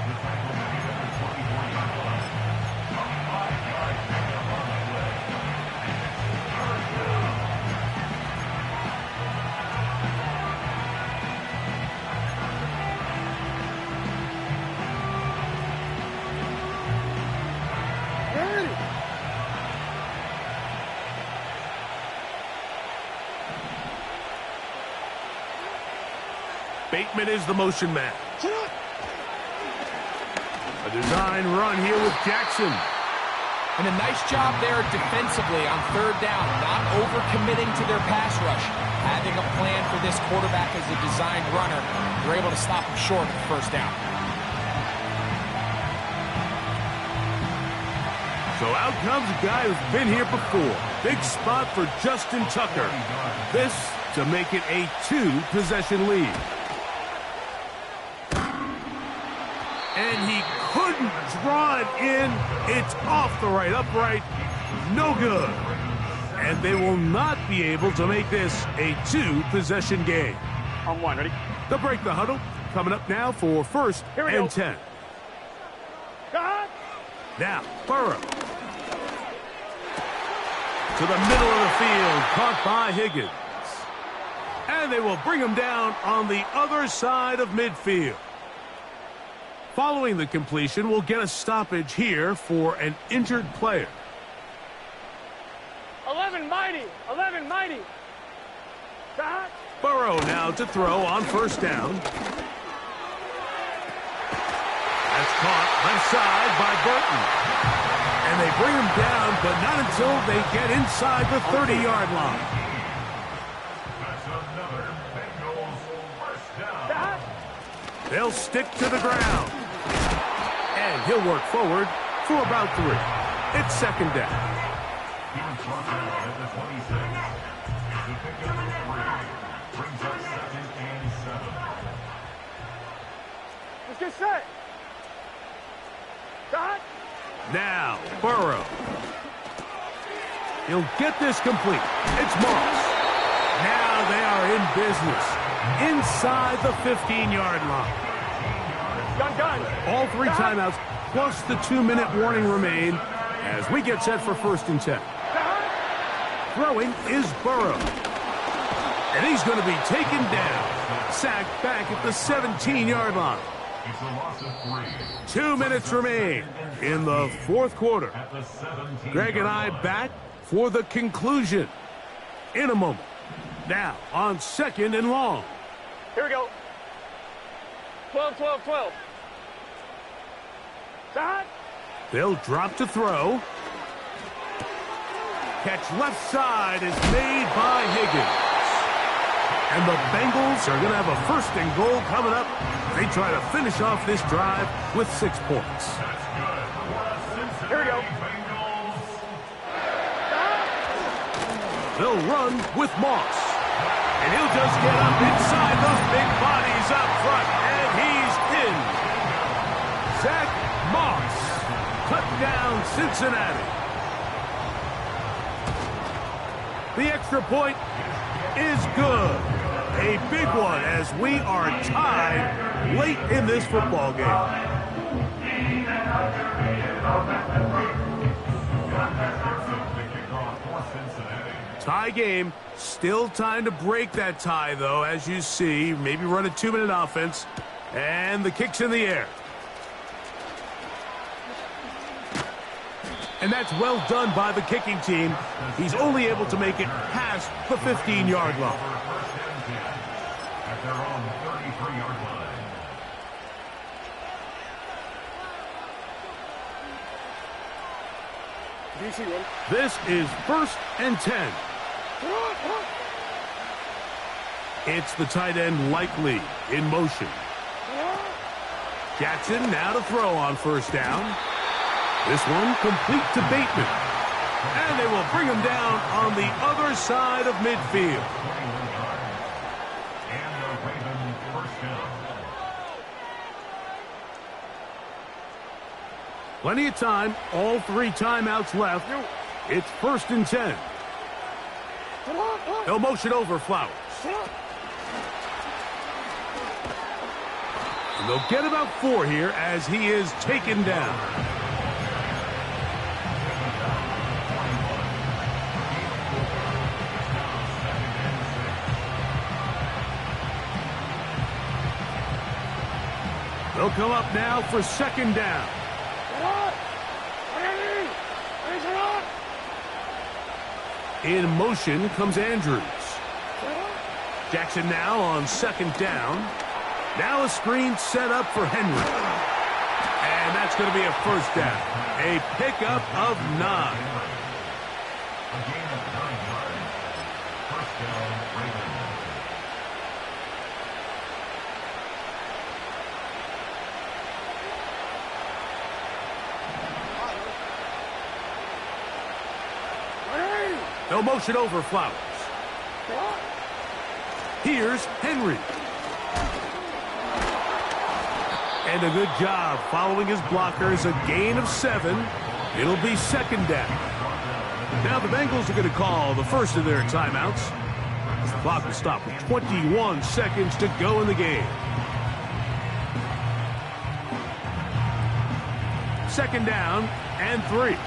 Bateman is the motion man. A design run here with Jackson. And a nice job there defensively on 3rd down, not overcommitting to their pass rush. Having a plan for this quarterback as a designed runner, they're able to stop him short of the 1st down. So out comes a guy who's been here before. Big spot for Justin Tucker. This to make it a 2-possession lead. And he couldn't draw it in. It's off the right upright. No good. And they will not be able to make this a 2-possession game. On 1, ready? They'll break the huddle. Coming up now for 1st and 10. Now, Burrow. To the middle of the field. Caught by Higgins. And they will bring him down on the other side of midfield. Following the completion, we'll get a stoppage here for an injured player. 11 mighty. 11 mighty. Burrow now to throw on 1st down. That's caught left side by Burton. And they bring him down, but not until they get inside the 30-yard line. They'll stick to the ground. And he'll work forward for about 3. It's 2nd down. Let's get set. Now, Burrow. He'll get this complete. It's Moss. Now they are in business. Inside the 15-yard line. Gun. All 3 timeouts plus the 2-minute warning remain as we get set for 1st and 10. Throwing is Burrow. And he's going to be taken down. Sacked back at the 17-yard line. 2 minutes remain in the 4th quarter. Greg and I back for the conclusion in a moment. Now on 2nd and long. Here we go. 12. They'll drop to throw. Catch left side is made by Higgins. And the Bengals are going to have a 1st and goal coming up. They try to finish off this drive with 6 points. Here we go. They'll run with Moss. And he'll just get up inside those big bodies up front. And he's in. Zach Moss. Cut down Cincinnati. The extra point is good. A big one as we are tied late in this football game. Tie game. Still time to break that tie, though, as you see. Maybe run a 2-minute offense. And the kick's in the air. And that's well done by the kicking team. He's only able to make it past the 15-yard line. At their own 33-yard line. This is 1st and 10. It's the tight end Likely in motion. Jackson now to throw on 1st down. This one complete to Bateman. And they will bring him down on the other side of midfield. And the Ravens first down. Plenty of time, all 3 timeouts left. It's 1st and 10. They'll motion over Flowers. And they'll get about 4 here as he is taken down. They'll come up now for 2nd down. In motion comes Andrews. Jackson now on 2nd down. Now a screen set up for Henry. And that's going to be a 1st down. A pickup of 9. A gain of 9 yards. First down, Ravens. They'll motion over Flowers. Here's Henry. And a good job following his blockers. A gain of 7. It'll be 2nd down. Now the Bengals are going to call the first of their timeouts. The clock will stop with 21 seconds to go in the game. 2nd down and 3.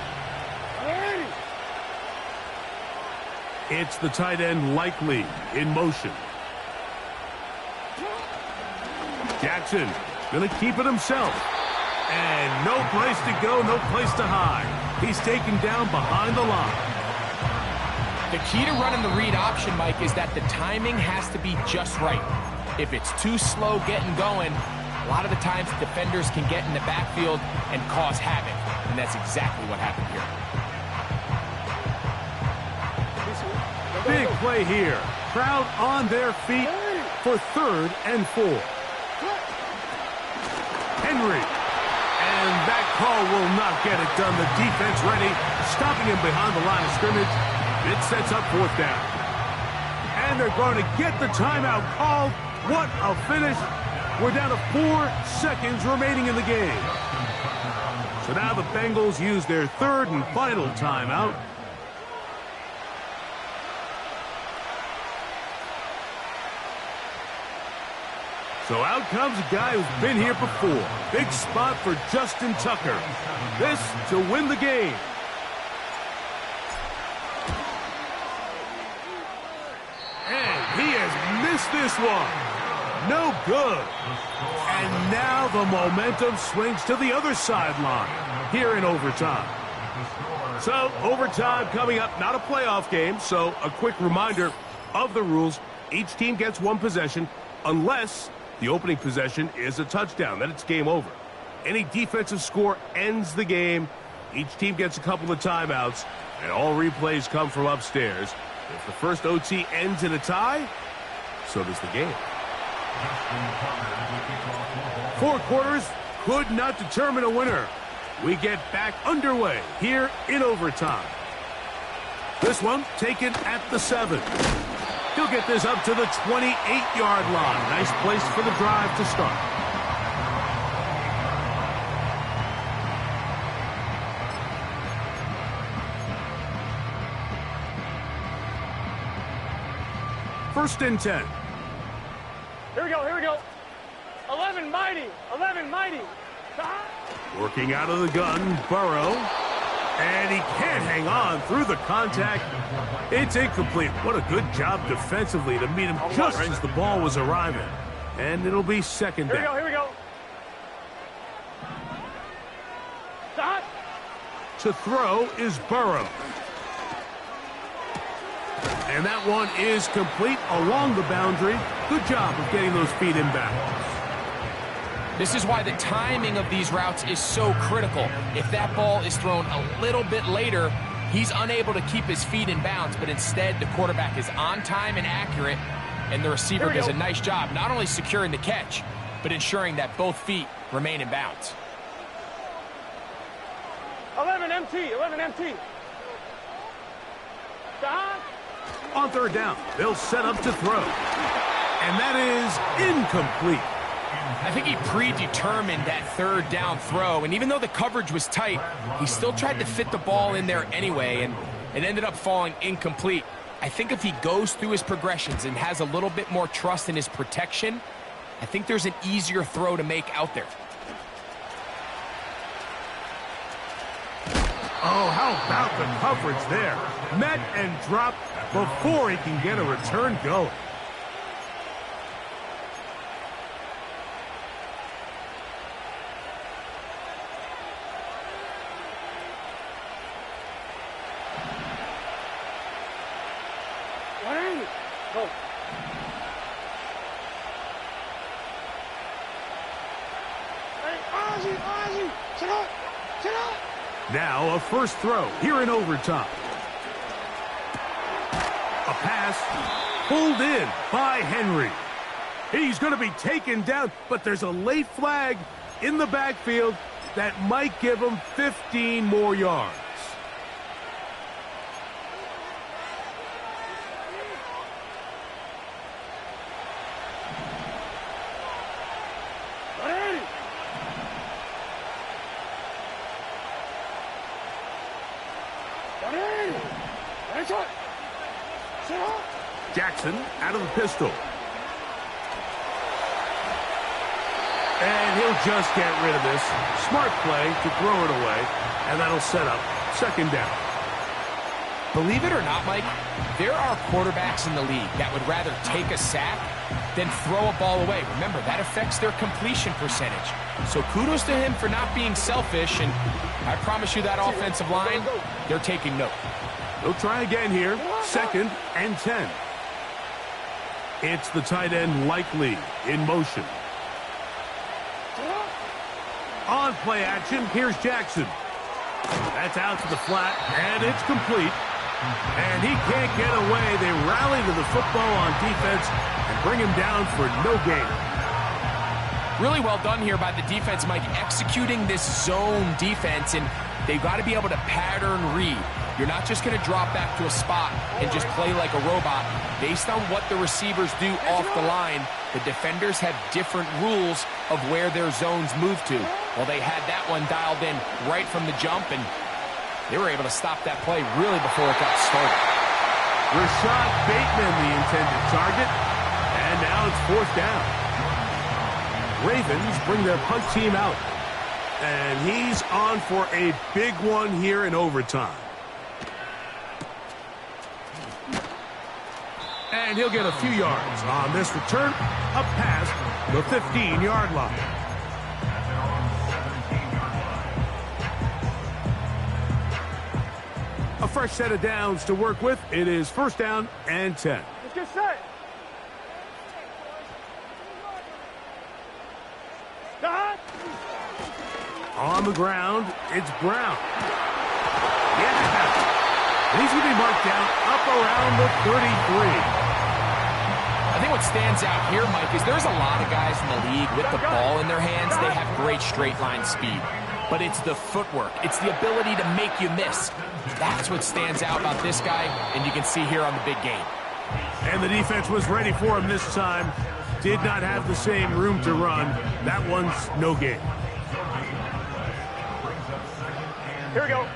It's the tight end Likely in motion. Jackson going to keep it himself. And no place to go, no place to hide. He's taken down behind the line. The key to running the read option, Mike, is that the timing has to be just right. If it's too slow getting going, a lot of the times defenders can get in the backfield and cause havoc. And that's exactly what happened here. Big play here. Crowd on their feet for 3rd and 4. Henry. And that call will not get it done. The defense ready, stopping him behind the line of scrimmage. It sets up 4th down. And they're going to get the timeout called. What a finish. We're down to 4 seconds remaining in the game. So now the Bengals use their 3rd and final timeout. So out comes a guy who's been here before. Big spot for Justin Tucker. This to win the game. And he has missed this one. No good. And now the momentum swings to the other sideline here in overtime. So overtime coming up, not a playoff game. So a quick reminder of the rules. Each team gets 1 possession unless the opening possession is a touchdown. Then it's game over. Any defensive score ends the game. Each team gets a couple of timeouts, and all replays come from upstairs. If the first OT ends in a tie, so does the game. 4 quarters could not determine a winner. We get back underway here in overtime. This one taken at the 7. He'll get this up to the 28-yard line. Nice place for the drive to start. First and 10. Here we go, here we go. 11 mighty, 11 mighty. Working out of the gun, Burrow. And he can't hang on through the contact. It's incomplete. What a good job defensively to meet him just as the ball was arriving. And it'll be 2nd down. Here we go, here we go. Stop. To throw is Burrow. And that one is complete along the boundary. Good job of getting those feet in bounds. This is why the timing of these routes is so critical. If that ball is thrown a little bit later, he's unable to keep his feet in bounds, but instead the quarterback is on time and accurate, and the receiver does a nice job not only securing the catch, but ensuring that both feet remain in bounds. 11 MT, 11 MT. On third down, they'll set up to throw. And that is incomplete. I think he predetermined that third down throw, and even though the coverage was tight, he still tried to fit the ball in there anyway, and it ended up falling incomplete. I think if he goes through his progressions and has a little bit more trust in his protection, I think there's an easier throw to make out there. Oh, how about the coverage there? Met and dropped before he can get a return going. Go. Hey, Ozzy, sit up, sit up. Now a first throw here in overtime. A pass pulled in by Henry. He's going to be taken down, but there's a late flag in the backfield that might give him 15 more yards. Jackson out of the pistol. And he'll just get rid of this. Smart play to throw it away, and that'll set up second down. Believe it or not, Mike, there are quarterbacks in the league that would rather take a sack than throw a ball away. Remember, that affects their completion percentage. So kudos to him for not being selfish, and I promise you that offensive line, they're taking note. They'll try again here, 2nd and 10. It's the tight end Likely in motion. On play action, here's Jackson. That's out to the flat, and it's complete. And he can't get away. They rally to the football on defense and bring him down for no gain. Really well done here by the defense, Mike, executing this zone defense, and they've got to be able to pattern read. You're not just going to drop back to a spot and just play like a robot. Based on what the receivers do off the line, the defenders have different rules of where their zones move to. Well, they had that one dialed in right from the jump, and they were able to stop that play really before it got started. Rashad Bateman, the intended target, and now it's 4th down. Ravens bring their punt team out, and he's on for a big one here in overtime. And he'll get a few yards on this return, up past the 15-yard line. A fresh set of downs to work with. It is 1st down and 10. Let's get set. On the ground, it's Brown. Yeah. And he's going to be marked down up around the 33. I think what stands out here, Mike, is there's a lot of guys in the league with the ball in their hands. They have great straight line speed. But it's the footwork. It's the ability to make you miss. That's what stands out about this guy, and you can see here on the big game. And the defense was ready for him this time. Did not have the same room to run. That one's no gain. Here we go.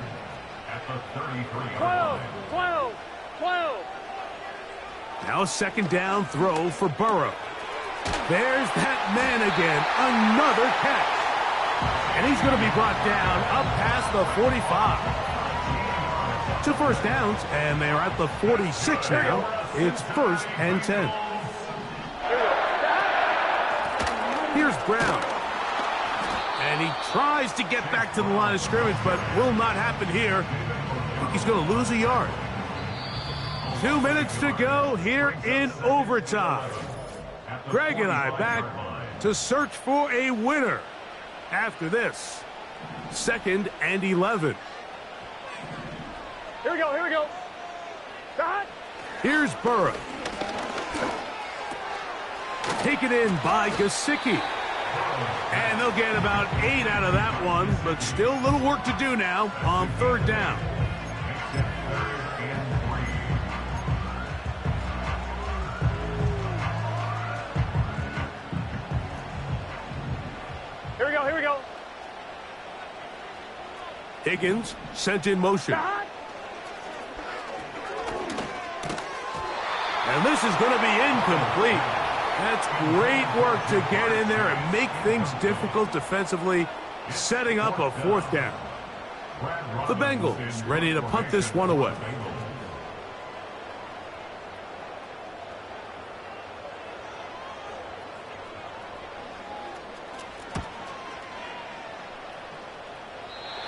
12, 12, 12. Now a 2nd down throw for Burrow. There's that man again. Another catch. And he's going to be brought down up past the 45. 2 first downs, and they're at the 46 now. It's 1st and 10. Here's Brown. And he tries to get back to the line of scrimmage, but will not happen here. I think he's going to lose a yard. 2 minutes to go here in overtime. Greg and I back to search for a winner after this. 2nd and 11. Here we go, here we go. Cut. Here's Burrow. Taken in by Gesicki. And they'll get about 8 out of that one, but still a little work to do now on 3rd down. Here we go, here we go. Higgins sent in motion. And this is going to be incomplete. That's great work to get in there and make things difficult defensively, setting up a 4th down. The Bengals ready to punt this one away.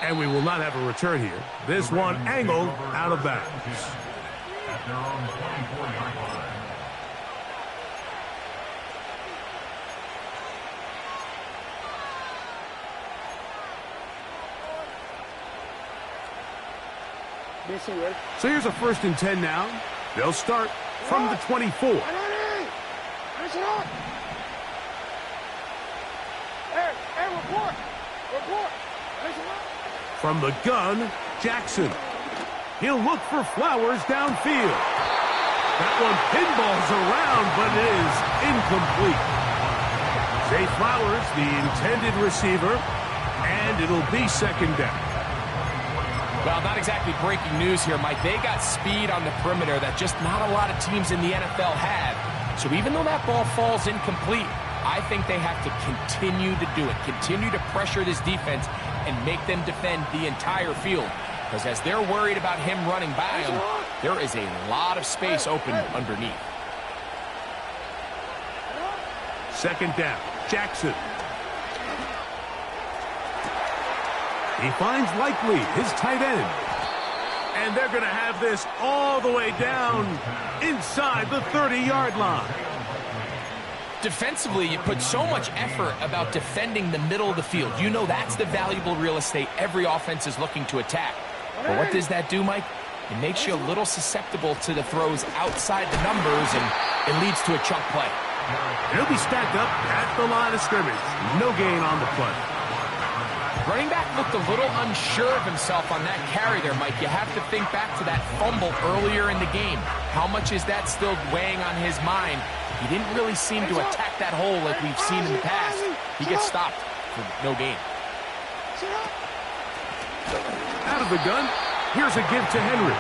And we will not have a return here. This one angled out of bounds. At their own 24-yard line. So here's a 1st and 10 now. They'll start from the 24. Hey, report. From the gun, Jackson. He'll look for Flowers downfield. That one pinballs around, but it is incomplete. Zay Flowers, the intended receiver, and it'll be 2nd down. Well, not exactly breaking news here, Mike. They got speed on the perimeter that just not a lot of teams in the NFL have. So even though that ball falls incomplete, I think they have to continue to do it, continue to pressure this defense and make them defend the entire field. Because as they're worried about him running by them, there is a lot of space open underneath. 2nd down, Jackson. He finds Likely, his tight end. And they're going to have this all the way down inside the 30-yard line. Defensively, you put so much effort about defending the middle of the field. You know that's the valuable real estate every offense is looking to attack. But what does that do, Mike? It makes you a little susceptible to the throws outside the numbers, and it leads to a chunk play. He'll be stacked up at the line of scrimmage. No gain on the play. Running back looked a little unsure of himself on that carry there, Mike. You have to think back to that fumble earlier in the game. How much is that still weighing on his mind? He didn't really seem to attack that hole like we've seen in the past. He gets stopped for no gain. Out of the gun, here's a give to Henry.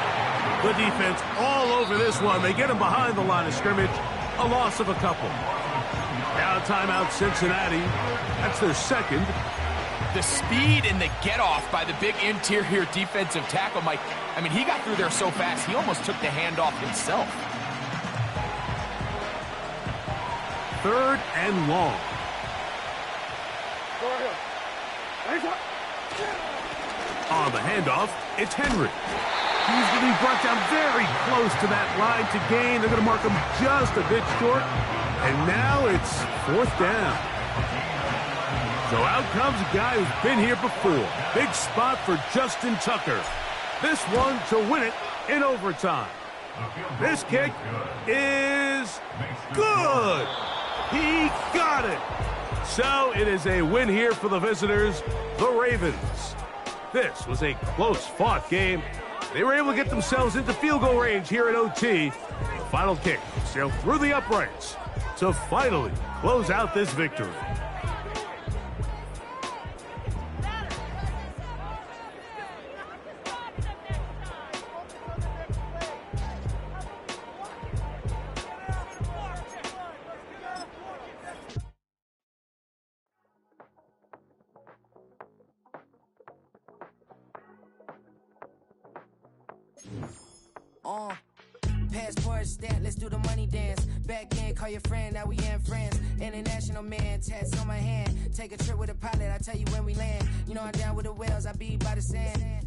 The defense all over this one. They get him behind the line of scrimmage. A loss of a couple. Now timeout Cincinnati. That's their 2nd. The speed and the get-off by the big interior defensive tackle, Mike. I mean, he got through there so fast, he almost took the handoff himself. 3rd and long. On the handoff, it's Henry. He's going to be brought down very close to that line to gain. They're going to mark him just a bit short. And now it's 4th down. So out comes a guy who's been here before. Big spot for Justin Tucker. This one to win it in overtime. This kick is good. He got it. So it is a win here for the visitors, the Ravens. This was a close-fought game. They were able to get themselves into field goal range here at OT. The final kick sailed through the uprights to finally close out this victory. Passport stamp, let's do the money dance. Back in, call your friend, now we in France. International man, tats on my hand. Take a trip with a pilot, I tell you when we land. You know I'm down with the whales, I be by the sand.